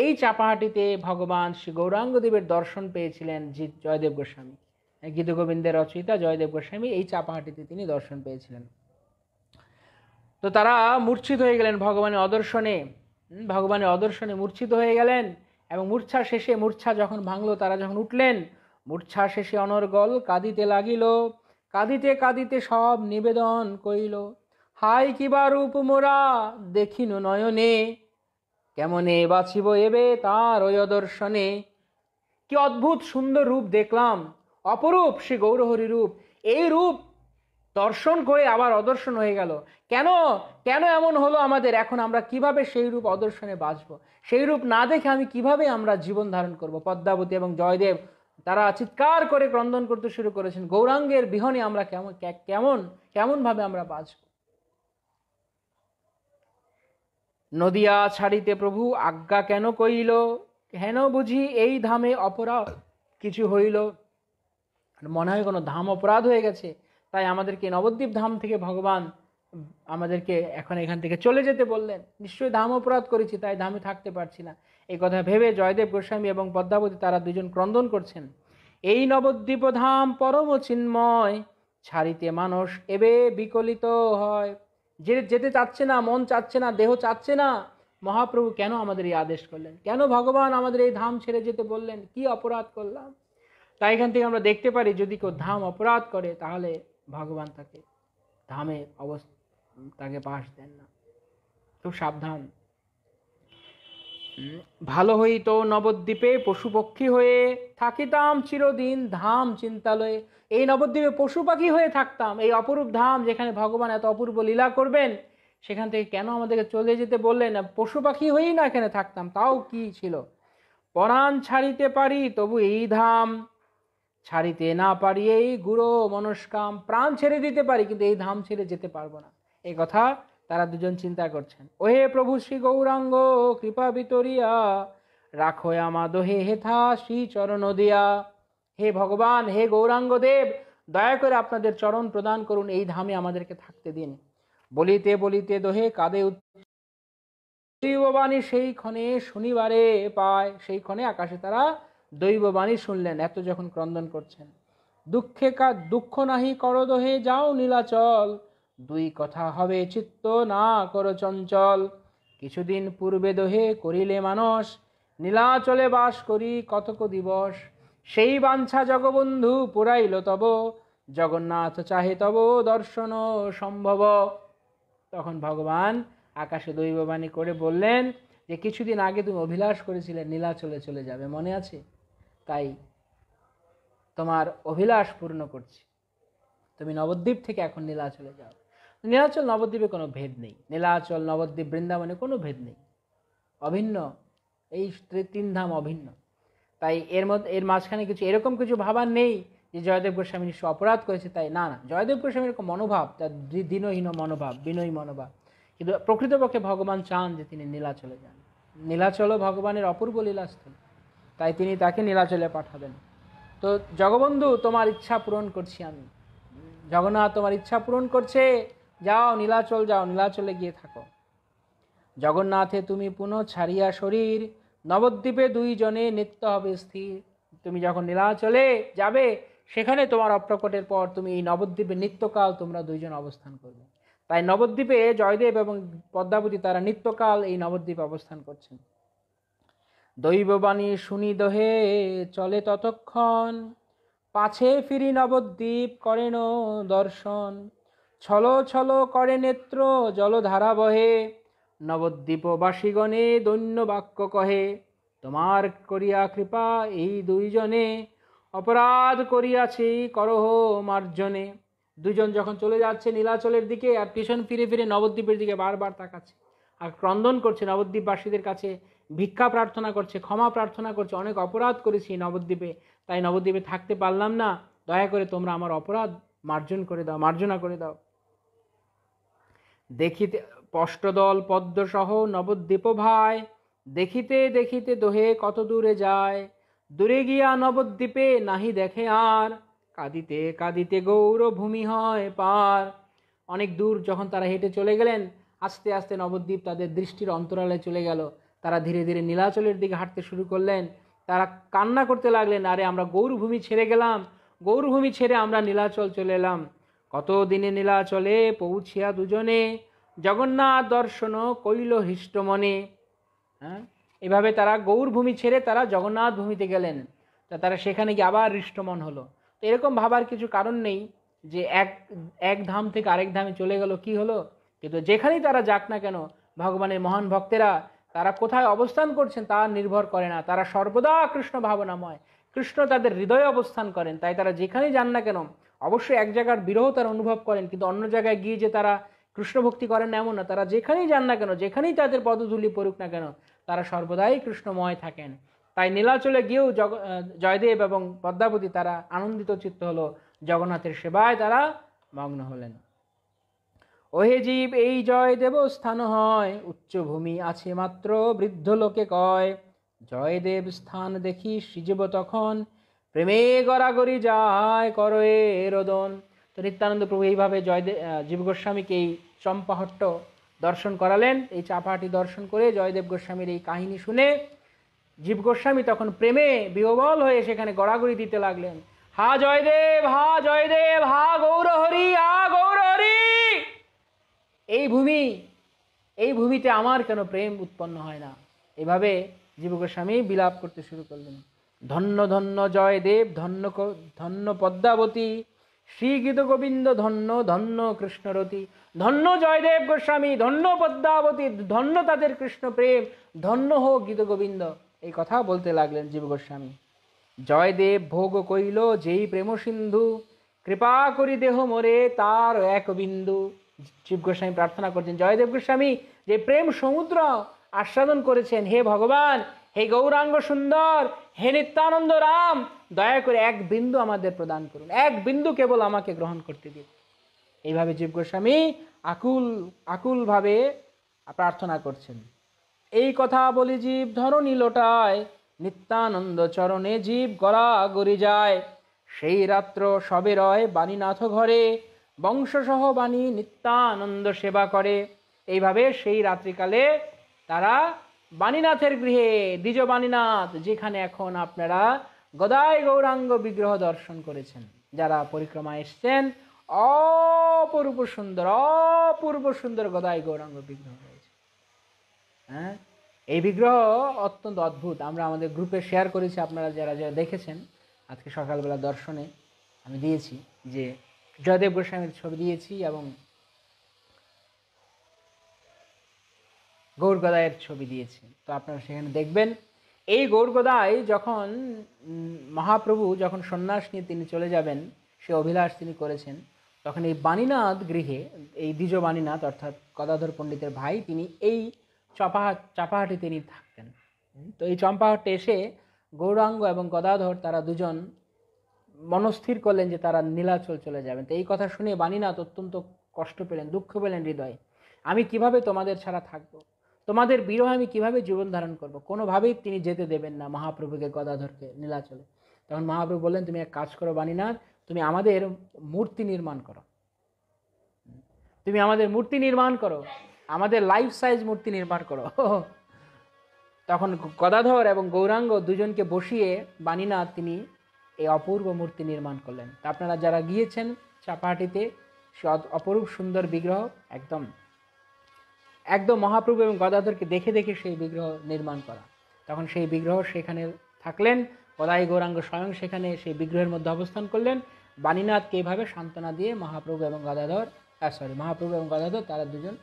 এই চাপাহাটিতে ভগবান শ্রী গৌরাঙ্গদেবের দর্শন পেয়েছিলেন জয়দেব গোস্বামী, গীত গোবিন্দের রচয়িতা জয়দেব গোস্বামী এই চাপাহাটিতে তিনি দর্শন পেয়েছিলেন। তো তারা মূর্ছিত হয়ে গেলেন ভগবানের অদর্শনে মূর্ছিত হয়ে গেলেন, এবং মূর্ছা শেষে, মূর্ছা যখন ভাঙলো, তারা যখন উঠলেন, মূর্ছা শেষে অনর্গল কাঁদিতে লাগিল, কাঁদিতে কাঁদিতে সব নিবেদন করিল। হাই কিবা রূপ মোরা দেখিনু নয়নে, কেমনে বাঁচিব এবে তার ওই দর্শনে। কি অদ্ভুত সুন্দর রূপ দেখলাম, অপরূপ সে গৌরহরি রূপ। এই রূপ দর্শন করে আবার অদর্শন হয়ে গেল। কেন কেন এমন হলো আমাদের? এখন আমরা কিভাবে সেই রূপ অদর্শনে বাঁচবো? সেই রূপ না দেখে আমি কিভাবে আমরা জীবন ধারণ করব? পদ্মাবতী এবং জয়দেব তারা চিৎকার করে ক্রন্দন করতে শুরু করেছেন, গৌরাঙ্গের বিহনে আমরা কেমন কেমন কেমন ভাবে আমরা বাঁচব? নদিয়া ছাড়িতে প্রভু আজ্ঞা কেন কইল, হেন বুঝি এই ধামে অপরাধ কিছু হইল। মনে হয় কোনো ধাম অপরাধ হয়ে গেছে, তাই আমাদেরকে নবদ্বীপ ধাম থেকে ভগবান আমাদেরকে এখন এখান থেকে চলে যেতে বললেন। নিশ্চয়ই ধাম অপরাধ করেছি, তাই ধামে থাকতে পারছি না। এই কথা ভেবে জয়দেব গোস্বামী এবং পদ্মাবতী তারা দুজন ক্রন্দন করছেন। এই নবদ্বীপ ধাম পরম চিন্ময়, ছাড়িতে মানুষ এবে বিকলিত হয়। যে যেতে চাচ্ছে না, মন চাচ্ছে না, দেহ চাচ্ছে না। মহাপ্রভু কেন আমাদের এই আদেশ করলেন? কেন ভগবান আমাদের এই ধাম ছেড়ে যেতে বললেন? কি অপরাধ করলাম? তাই এখান থেকে আমরা দেখতে পারি, যদি কেউ ধাম অপরাধ করে তাহলে ভগবান তাকে ধামে তাকে পাশ দেন না। খুব সাবধান। ভালো হইতো নবদ্বীপে পশু পক্ষী হয়ে থাকিতাম চিরদিন ধাম চিন্তালয়ে। এই নবদ্বীপে পশু পাখি হয়ে থাকতাম। এই অপরূপ ধাম যেখানে ভগবান এত অপূর্ব লীলা করবেন, সেখান থেকে কেন আমাদেরকে চলে যেতে বললেন? পশু পাখি হয়েই না এখানে থাকতাম, তাও কি ছিল? পরাণ ছাড়িতে পারি তবু এই ধাম, ছাড়িতে না পারি এই গুরু মনস্কাম। প্রাণ ছেড়ে দিতে পারি, কিন্তু এই ধাম ছেড়ে যেতে পারবো না। এই কথা তারা দুজন চিন্তা করছেন। ওহে প্রভু শ্রী গৌরাঙ্গ কৃপা বিতরিয়া, রাখো আমাদহে হেথা শ্রী চরণ দিয়া। হে ভগবান, হে গৌরাঙ্গ দেব, দয়া করে আপনাদের চরণ প্রদান করুন, এই ধামে আমাদেরকে থাকতে দিন। বলিতে বলিতে দোহে কাঁদে দৈববাণী সেই ক্ষণে শনিবারে পায়। সেই ক্ষণে আকাশে তারা দৈববাণী শুনলেন, এত যখন ক্রন্দন করছেন। দুঃখ নাহি করো দোহে যাও নীলাচল, দুই কথা হবে চিত্ত না করো চঞ্চল। কিছুদিন পূর্বে দোহে করিলে মানস, নীলাচলে বাস করি কতক দিবস। সেই বাঞ্ছা জগবন্ধু পুরাইল তব, জগন্নাথ চাহে তব দর্শন সম্ভব। তখন ভগবান আকাশে দৈববাণী করে বললেন যে কিছুদিন আগে তুমি অভিলাষ করেছিলে নীলাচলে চলে যাবে, মনে আছে? তাই তোমার অভিলাষ পূর্ণ করছি, তুমি নবদ্বীপ থেকে এখন নীলাচলে যাও। নীলাচল নবদ্বীপে কোনো ভেদ নেই, নীলাচল নবদ্বীপ বৃন্দাবনে কোনো ভেদ নেই, অভিন্ন। এই তিন ধাম অভিন্ন। তাই এর মাঝখানে কিছু এরকম কিছু ভাবার নেই যে জয়দেব গোস্বামী নিশ্চয় অপরাধ করেছে, তাই না না। জয়দেব গোস্বামীর এরকম মনোভাব, তার দীনহীন মনোভাব, বিনয়ী মনোভাব, কিন্তু প্রকৃতপক্ষে ভগবান চান যে তিনি নীলাচলে যান। নীলাচলও ভগবানের অপূর্ব লীলাস্থল, তাই তিনি তাকে নীলাচলে পাঠাবেন। তো জগবন্ধু, তোমার ইচ্ছা পূরণ করছি আমি। জগন্নাথ তোমার ইচ্ছা পূরণ করছে, যাও নীলাচল যাও, নীলাচলে গিয়ে থাকো। জগন্নাথে তুমি পুনঃ ছাড়িয়া শরীর, নবদ্বীপে দুইজনে নিত্য হবে স্থির। তুমি যখন নীলাচলে যাবে, সেখানে তোমার অপ্রকটের পর তুমি এই নবদ্বীপে নিত্যকাল তোমরা দুইজন অবস্থান করবে। তাই নবদ্বীপে জয়দেব এবং পদ্মাবতী তারা নিত্যকাল এই নবদ্বীপে অবস্থান করছেন। দৈববাণী শুনি দহে চলে ততক্ষণ, পাছে ফিরি নবদ্বীপ করেন দর্শন। ছলো ছলো করে নেত্র জলধারা বহে, নবদ্বীপবাসীগণে দৈন্য বাক্য কহে। তোমার করিয়া কৃপা এই দুইজনে, অপরাধ করিয়াছি করহ মার্জনে। দুজন যখন চলে যাচ্ছে নীলাচলের দিকে, আর পিছন ফিরে ফিরে নবদ্বীপের দিকে বারবার তাকাচ্ছে আর ক্রন্দন করছে, নবদ্বীপবাসীদের কাছে ভিক্ষা প্রার্থনা করছে, ক্ষমা প্রার্থনা করছে। অনেক অপরাধ করেছি নবদ্বীপে, তাই নবদ্বীপে থাকতে পারলাম না, দয়া করে তোমরা আমার অপরাধ মার্জনা করে দাও। দেখিতে পষ্টদল পদ্মসহ নবদ্বীপ ভাই, দেখিতে দেখিতে দোহে কত দূরে যায়। দূরে গিয়া নবদ্বীপে নাহি দেখে আর, কাঁদিতে কাঁদিতে গৌর ভূমি হয় পার। অনেক দূর যখন তারা হেঁটে চলে গেলেন, আস্তে আস্তে নবদ্বীপ তাদের দৃষ্টির অন্তরালে চলে গেল। তারা ধীরে ধীরে নীলাচলের দিকে হাঁটতে শুরু করলেন। তারা কান্না করতে লাগলেন, আরে আমরা গৌরভূমি ছেড়ে গেলাম, গৌরভূমি ছেড়ে আমরা নীলাচল চলে এলাম। কত দিনে নীলাচলে পৌঁছিয়া দুজনে, জগন্নাথ দর্শন কইল হৃষ্ট মনে। হ্যাঁ, এভাবে তারা গৌরভূমি ছেড়ে তারা জগন্নাথ ভূমিতে গেলেন। তা তারা সেখানে গিয়ে আবার হৃষ্টমন হলো। তো এরকম ভাবার কিছু কারণ নেই যে এক ধাম থেকে আরেক ধামে চলে গেল, কি হলো। কিন্তু যেখানেই তারা যাক না কেন, ভগবানের মহান ভক্তেরা তারা কোথায় অবস্থান করছেন তা নির্ভর করে না, তারা সর্বদা কৃষ্ণ ভাবনাময়। কৃষ্ণ তাদের হৃদয়ে অবস্থান করেন, তাই তারা যেখানেই যান না কেন অবশ্যই এক জায়গার বিরহ তারা অনুভব করেন, কিন্তু অন্য জায়গায় গিয়ে যে তারা কৃষ্ণ ভক্তি করেন না এমন না। তারা যেখানেই যান না কেন, যেখানেই তাদের পদধূলি পড়ুক না কেন, তারা সর্বদাই কৃষ্ণময় থাকেন। তাই নীলাচলে গিয়েও জয়দেব এবং পদ্মাবতী তারা আনন্দিত চিত্ত হলো, জগন্নাথের সেবায় তারা মগ্ন হলেন। ওহে জীব এই জয়দেব স্থান হয়, উচ্চভূমি আছে মাত্র বৃদ্ধ লোকে কয়। জয়দেব স্থান দেখি শ্রীজীব তখন, প্রেমে গড়াগড়ি যায় করয়ে রোদন। তো নিত্যানন্দ প্রভু এইভাবে জীব গোস্বামীকে এই চম্পাহট্ট দর্শন করালেন। এই চাপাহাটি দর্শন করে জয়দেব গোস্বামীর এই কাহিনী শুনে জীব গোস্বামী তখন প্রেমে বিহ্বল হয়ে সেখানে গড়াগড়ি দিতে লাগলেন, হা জয়দেব, হা জয়দেব, হা গৌরহরি, হা গৌরহরি। এই ভূমিতে আমার কেন প্রেম উৎপন্ন হয় না? এভাবে জীব গোস্বামী বিলাপ করতে শুরু করলেন। ধন্য ধন্য জয়দেব, ধন্য ধন্য পদ্মাবতী, শ্রী গীত গোবিন্দ ধন্য ধন্য কৃষ্ণরতি। ধন্য জয়দেব গোস্বামী, ধন্য পদ্মাবতী, ধন্য তাদের কৃষ্ণ প্রেম, ধন্য হোক গীত গোবিন্দ। এই কথা বলতে লাগলেন জীব গোস্বামী। জয়দেব ভোগ কইল যেই প্রেম সিন্ধু, কৃপা করি দেহ মোরে তার এক বিন্দু। জীব গোস্বামী প্রার্থনা করছেন, জয়দেব গোস্বামী যে প্রেম সমুদ্র আস্বাদন করেছেন, হে ভগবান, হে গৌরাঙ্গ সুন্দর, হে নিত্যানন্দ রাম, দয়া করে এক বিন্দু আমাদের প্রদান করুন, এক বিন্দু কেবল আমাকে গ্রহণ করতে দিন। এইভাবে জীব গোস্বামী আকুল ভাবে প্রার্থনা করছেন। এই কথা বলি জীব ধরণী লোটায়, নিত্যানন্দ চরণে জীব গড়াগড়ি যায়। সেই রাত্র সবে রয় বাণীনাথ ঘরে, বংশসহ বাণী নিত্যানন্দ সেবা করে। এইভাবে সেই রাত্রিকালে তারা বাণীনাথের গৃহে, দ্বিজ বাণীনাথ, যেখানে এখন আপনারা গদাই গৌরাঙ্গ বিগ্রহ দর্শন করেছেন, যারা পরিক্রমায় এসছেন, অপূর্ব সুন্দর গদাই গৌরাঙ্গ বিগ্রহ রয়েছে। হ্যাঁ, এই বিগ্রহ অত্যন্ত অদ্ভুত। আমরা আমাদের গ্রুপে শেয়ার করেছি, আপনারা যারা দেখেছেন আজকে সকালবেলা দর্শনে আমি দিয়েছি, যে জয়দেব গোস্বামীর ছবি দিয়েছি এবং গৌর গদাইয়ের ছবি দিয়েছি। তো আপনারা সেখানে দেখবেন, এই গৌর গদাই যখন মহাপ্রভু যখন সন্ন্যাস নিয়ে তিনি চলে যাবেন, সে অভিলাষ তিনি করেছেন, তখন এই বাণীনাথ গৃহে, এই দ্বিজ বাণীনাথ অর্থাৎ গদাধর পণ্ডিতের ভাই, তিনি এই চাপাহাটি তিনি থাকতেন। তো এই চম্পাহাটে এসে গৌরাঙ্গ এবং গদাধর তারা দুজন মনস্থির করলেন যে তারা নীলাচল চলে যাবেন। তো এই কথা শুনে বাণীনাথ অত্যন্ত কষ্ট পেলেন, দুঃখ পেলেন হৃদয়ে। আমি কিভাবে তোমাদের ছাড়া থাকবো, তোমাদের বিরহে আমি কিভাবে জীবন ধারণ করবো? কোনোভাবেই তিনি যেতে দেবেন না মহাপ্রভুকে, গদাধরকে নীলাচলে। তখন মহাপ্রভু বললেন, তুমি এক কাজ করো বাণীনাথ, তুমি আমাদের মূর্তি নির্মাণ করো, তুমি আমাদের মূর্তি নির্মাণ করো, আমাদের লাইফ সাইজ মূর্তি নির্মাণ করো। তখন গদাধর এবং গৌরাঙ্গ দুজনকে বসিয়ে বাণীনাথ তিনি এই অপূর্ব মূর্তি নির্মাণ করলেন। তা আপনারা যারা গিয়েছেন চাপাহাটিতে, সে অপরূপ সুন্দর বিগ্রহ, একদম মহাপ্রভু এবং গদাধরকে দেখে দেখে সেই বিগ্রহ নির্মাণ করা। তখন সেই বিগ্রহ সেখানে থাকলেন, গদাই গৌরাঙ্গ স্বয়ং সেখানে সেই বিগ্রহের মধ্যে অবস্থান করলেন। বাণীনাথকে এইভাবে সান্ত্বনা দিয়ে মহাপ্রভু এবং গদাধর তারা দুজন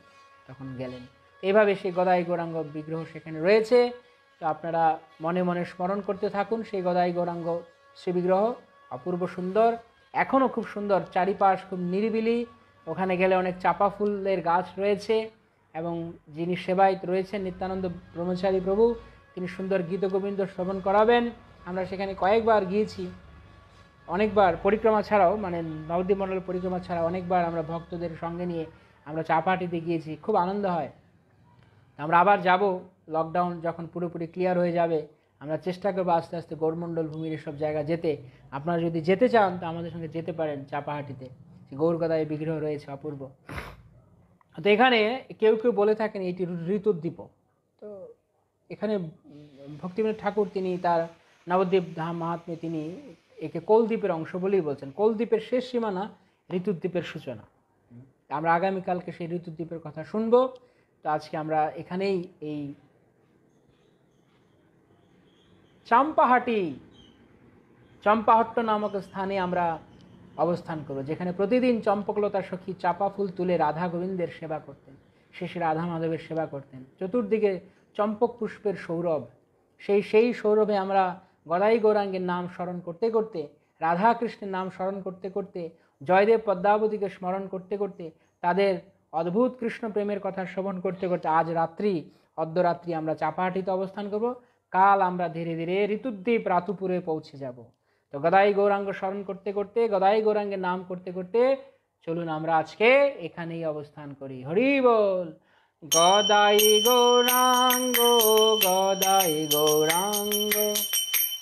তখন গেলেন। এইভাবে সেই গদাই গৌরাঙ্গ বিগ্রহ সেখানে রয়েছে। তো আপনারা মনে মনে স্মরণ করতে থাকুন সেই গদাই গৌরাঙ্গ শ্রী বিগ্রহ, অপূর্ব সুন্দর, এখনও খুব সুন্দর, চারিপাশ খুব নিরিবিলি। ওখানে গেলে অনেক চাপা ফুলের গাছ রয়েছে এবং যিনি সেবায়িত রয়েছেন নিত্যানন্দ ব্রহ্মচারী প্রভু, তিনি সুন্দর গীত গোবিন্দ শ্রবণ করাবেন। আমরা সেখানে কয়েকবার গিয়েছি, অনেকবার পরিক্রমা ছাড়াও, মানে নবদ্বীপ মণ্ডল পরিক্রমা ছাড়া অনেকবার আমরা ভক্তদের সঙ্গে নিয়ে আমরা চাপাহাটিতে গিয়েছি, খুব আনন্দ হয়। আমরা আবার যাব, লকডাউন যখন পুরোপুরি ক্লিয়ার হয়ে যাবে, আমরা চেষ্টা করবো আস্তে আস্তে গৌরমণ্ডল ভূমির এসব জায়গা যেতে। আপনারা যদি যেতে চান তো আমাদের সঙ্গে যেতে পারেন চাপাহাটিতে, গৌর গদাই বিগ্রহ রয়েছে অপূর্ব। তো এখানে কেউ কেউ বলে থাকেন এটি ঋতুদ্বীপ। তো এখানে ভক্তিবিনোদ ঠাকুর তিনি তার নবদ্বীপ ধাম মাহাত্ম্যে তিনি একে কোলদ্বীপের অংশ বলেই বলছেন। কোলদ্বীপের শেষ সীমানা ঋতুদ্বীপের সূচনা। আমরা আগামীকালকে সেই ঋতুদ্বীপের কথা শুনবো। তো আজকে আমরা এখানেই এই চম্পাহট্ট নামক স্থানে আমরা অবস্থান করব, যেখানে প্রতিদিন চম্পকলতা সখী চাপা ফুল তুলে রাধা গোবিন্দের সেবা করতেন, শেষে রাধা মাধবের সেবা করতেন। চতুর্দিকে চম্পক পুষ্পের সৌরভ, সেই সৌরভে আমরা গদাই গৌরাঙ্গের নাম স্মরণ করতে করতে, রাধা কৃষ্ণের নাম স্মরণ করতে করতে, জয়দেব পদ্মাবতীকে স্মরণ করতে করতে, তাদের অদ্ভুত কৃষ্ণ প্রেমের কথা শ্রবণ করতে করতে আজ রাত্রি, অর্ধরাত্রি আমরা চাপাহাটিতে অবস্থান করব। কাল আমরা ধীরে ধীরে ঋতুদ্বীপ রাতুপুরে পৌঁছে যাব। তো গদাই গৌরাঙ্গ স্মরণ করতে করতে, গদাই গৌরাঙ্গের নাম করতে করতে চলুন আমরা আজকে এখানেই অবস্থান করি। হরি বল। গদাই গৌরাঙ্গ, গদাই গৌরাঙ্গ,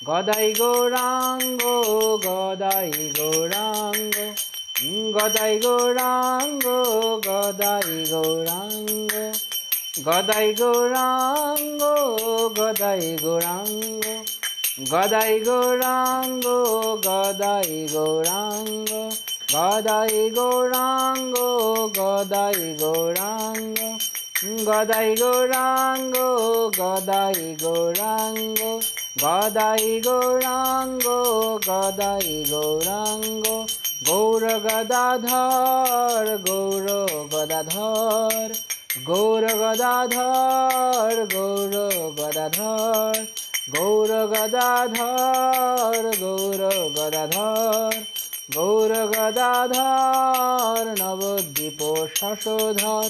গদাই গৌরাঙ্গ, গদাই গৌরাঙ্গ, গদাই গৌরাঙ্গ, গদাই গৌরাঙ্গ, গদাই গৌরাঙ্গ, গদাই গৌরাঙ্গ, গদাই গৌরাঙ্গ, গদাই গৌরাঙ্গ, গদাই গৌরাঙ্গ, গদাই গৌরাঙ্গ, গদাই গৌরাঙ্গ, গদাই গৌরাঙ্গ, গদাই গৌরাঙ্গ, গদাই গৌরাঙ্গ, গৌর গদাধর, গৌর গদাধর, গৌর গদাধর, গৌর গদাধর, গৌর গদাধর, গৌর গদাধর, গৌর গদাধর, নবদ্বীপ শশধর,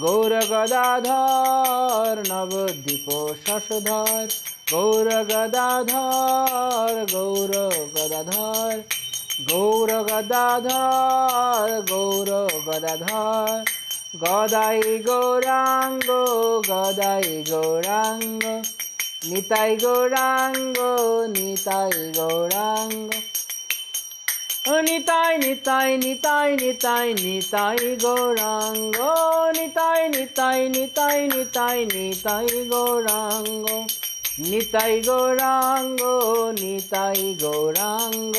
গৌর গদাধর, নবদ্বীপ শশধর, গৌর গদাধর, গৌর গদাধর, গৌর গদাধর, গৌর গদাধর, গদাই গৌরাঙ্গ, গদাই গৌরাঙ্গ, নিতাই গৌরাঙ্গ, নিতাই গৌরাঙ্গ, নিতাই নিতাই নিতাই নিতাই নিতাই গৌরাঙ্গ, নিতাই নিতাই নিতাই নিতাই নিতাই গৌরাঙ্গ, নিতাই গৌরাঙ্গ, নিতাই গৌরাঙ্গ,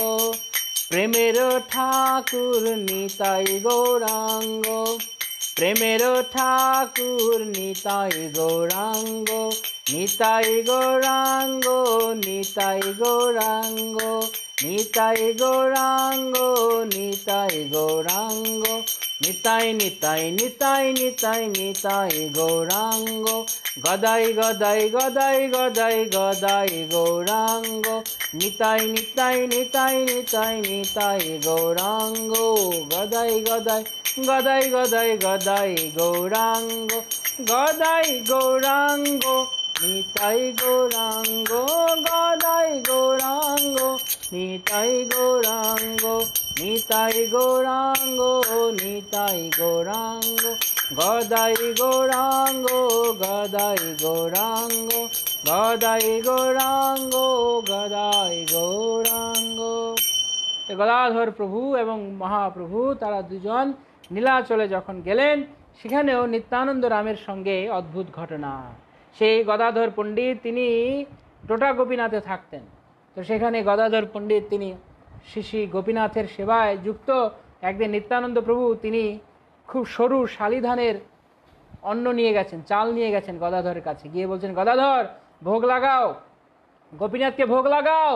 প্রেমের ঠাকুর নিতাই গৌরাঙ্গ, প্রেমের ঠাকুর নিতাই গৌরাঙ্গ, নিতাই গৌরাঙ্গ, নিতাই গৌরাঙ্গ, নিতাই গৌরাঙ্গ, নিতাই গৌরাঙ্গ, নিতাই নিতাই নিতাই নিতাই নিতাই গৌরাঙ্গ, গদাই গদাই গদাই গদাই গদাই গৌরাঙ্গ, নিতাই নিতাই নিতাই নিতাই নিতাই গৌরাঙ্গ, গদাই গদাই গদাই গদাই গদাই গৌরাঙ্গ, গদাই গৌরাঙ্গ, নিতাই গৌরাঙ্গ, গদাই গৌরাঙ্গ, নিতাই গৌরাঙ্গ, নিতাই গৌরাঙ্গ, নিতাই গৌরাঙ্গ, গদাই গৌরাঙ্গ, গদাই গৌরাঙ্গ, গদাই গৌরাঙ্গ, গদাই গৌরাঙ্গ। গদাধর প্রভু এবং মহাপ্রভু তারা দুজন নীলাচলে যখন গেলেন, সেখানেও নিত্যানন্দ রামের সঙ্গে অদ্ভুত ঘটনা। সেই গদাধর পণ্ডিত তিনি টোটা গোপীনাথে থাকতেন। তো সেখানে গদাধর পণ্ডিত তিনি শ্রী গোপীনাথের সেবায় যুক্ত। একদিন নিত্যানন্দ প্রভু তিনি খুব সরু শালিধানের অন্ন নিয়ে গেছেন, চাল নিয়ে গেছেন গদাধরের কাছে, গিয়ে বলছেন, গদাধর ভোগ লাগাও, গোপীনাথকে ভোগ লাগাও,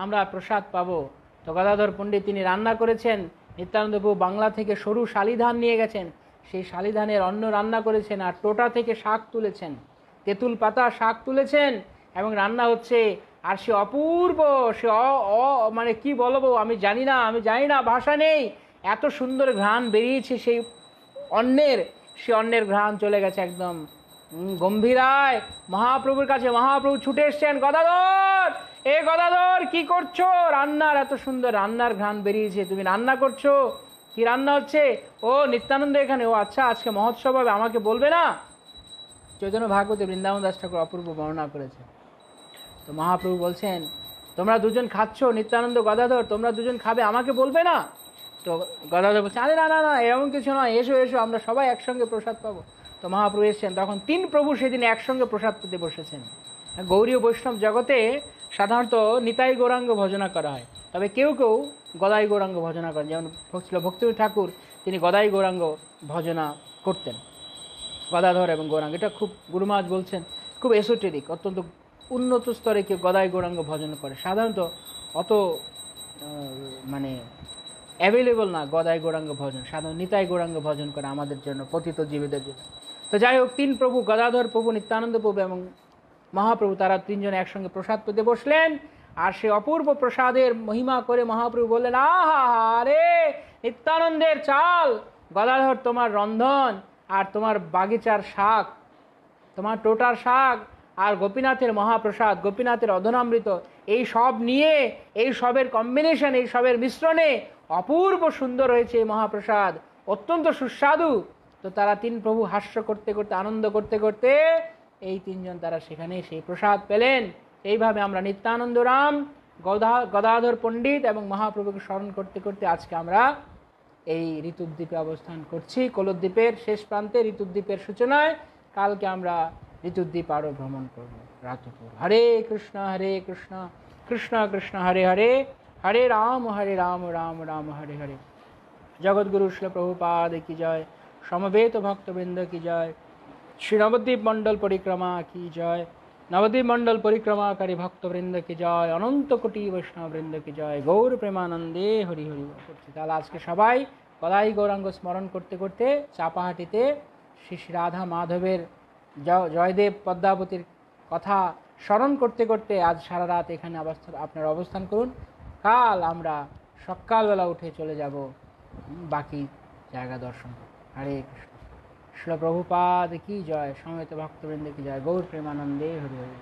আমরা প্রসাদ পাবো। তো গদাধর পণ্ডিত তিনি রান্না করেছেন। নিত্যানন্দ প্রভু বাংলা থেকে সরু শালিধান নিয়ে গেছেন, সেই শালিধানের অন্ন রান্না করেছেন, আর টোটা থেকে শাক তুলেছেন, তেঁতুল পাতা শাক তুলেছেন এবং রান্না হচ্ছে। আর সে অপূর্ব, সে মানে কি বলবো, আমি জানি না, ভাষা নেই, এত সুন্দর ঘ্রাণ বেরিয়েছে সেই অন্নের। সে অন্নের ঘ্রাণ চলে গেছে একদম গম্ভীরায় মহাপ্রভুর কাছে। মহাপ্রভু ছুটে এসছেন, গদাধর, এ গদাধর কি করছো? রান্নার এত সুন্দর রান্নার ঘ্রাণ বেরিয়েছে, তুমি রান্না করছো? কি রান্না হচ্ছে? ও নিত্যানন্দ এখানে, ও আচ্ছা, আজকে মহোৎসব হবে, আমাকে বলবে না? চৈতন্য ভাগবতে বৃন্দাবন দাস ঠাকুর অপূর্ব বর্ণনা করেছে। তো মহাপ্রভু বলছেন, তোমরা দুজন খাচ্ছ, নিত্যানন্দ গদাধর তোমরা দুজন খাবে, আমাকে বলবে না? তো গদাধর বলছে, আরে না না না, এরকম কিছু নয়, এসো এসো, আমরা সবাই একসঙ্গে প্রসাদ পাবো। তো মহাপ্রভু এসছেন, তখন তিন প্রভু সেদিন একসঙ্গে প্রসাদ পেতে বসেছেন। গৌরীয় বৈষ্ণব জগতে সাধারণত নিতাই গৌরাঙ্গ ভজনা করা হয়, তবে কেউ কেউ গদাই গৌরাঙ্গ ভজনা করেন। যেমন ছিল ভক্তিবিনোদ ঠাকুর, তিনি গদাই গৌরাঙ্গ ভজনা করতেন। গদাধর এবং গৌরাঙ্গ, এটা খুব গুরুমাজ বলছেন খুব এসোটেরিক, অত্যন্ত উন্নত স্তরে কেউ গদাই গৌরাঙ্গ ভজন করে। সাধারণত অত মানে অ্যাভেলেবল না গদাই গৌরাঙ্গ ভজন, সাধারণ নিতাই গৌরাঙ্গ ভজন করে আমাদের জন্য, পতিত জীবীদের জন্য। তো যাই হোক, তিন প্রভু গদাধর প্রভু, নিত্যানন্দ প্রভু এবং মহাপ্রভু, তারা তিনজন একসঙ্গে প্রসাদ পেতে বসলেন। আর সে অপূর্ব প্রসাদের মহিমা করে মহাপ্রভু বললেন, আহা রে নিত্যানন্দের চাল, গদাধর তোমার রন্ধন, আর তোমার বাগিচার শাক, তোমার টোটার শাক, আর গোপীনাথের মহাপ্রসাদ, গোপীনাথের অধনামৃত, এই সব নিয়ে, এই সবের কম্বিনেশন, এই সবের মিশ্রণে অপূর্ব সুন্দর হয়েছে এই মহাপ্রসাদ, অত্যন্ত সুস্বাদু। তো তারা তিন প্রভু হাস্য করতে করতে, আনন্দ করতে করতে এই তিনজন তারা সেখানে সেই প্রসাদ পেলেন। এইভাবে আমরা নিত্যানন্দ রাম, গদাধর পণ্ডিত এবং মহাপ্রভুকে স্মরণ করতে করতে আজকে আমরা এই ঋতুদ্বীপে অবস্থান করছি, কোলদ্বীপের শেষ প্রান্তে, ঋতুদ্বীপের সূচনায়। কালকে আমরা ঋতুদ্বীপ আরও ভ্রমণ করব রাতপুর। হরে কৃষ্ণ কৃষ্ণ কৃষ্ণ হরে হরে, হরে রাম রাম রাম হরে হরে। জগৎগুরু শ্রী প্রভুপাদ কি জয়, সমবেত ভক্তবৃন্দ কি জয়, শ্রী নবদ্বীপ মণ্ডল পরিক্রমা কি জয়, নবদ্বীপ মণ্ডল পরিক্রমাকারী ভক্তবৃন্দ কি জয়, অনন্ত কোটি বৈষ্ণববৃন্দ কি জয়, গৌর প্রেমানন্দে হরি হরি করছি। তাহলে আজকে সবাই গদাই গৌরাঙ্গ স্মরণ করতে করতে চাপাহাটিতে শ্রী শ্রী রাধা মাধবের জয়দেব পদ্মাবতীর কথা স্মরণ করতে করতে আজ সারা রাত এখানে আপনারা অবস্থান করুন। কাল আমরা সকালবেলা উঠে চলে যাব বাকি জায়গা দর্শন করতে। হরে কৃষ্ণ। শ্রী প্রভুপাদ কি জয়, সমবেত ভক্তবৃন্দ কি জয়, গৌর প্রেমানন্দে হরি হরি।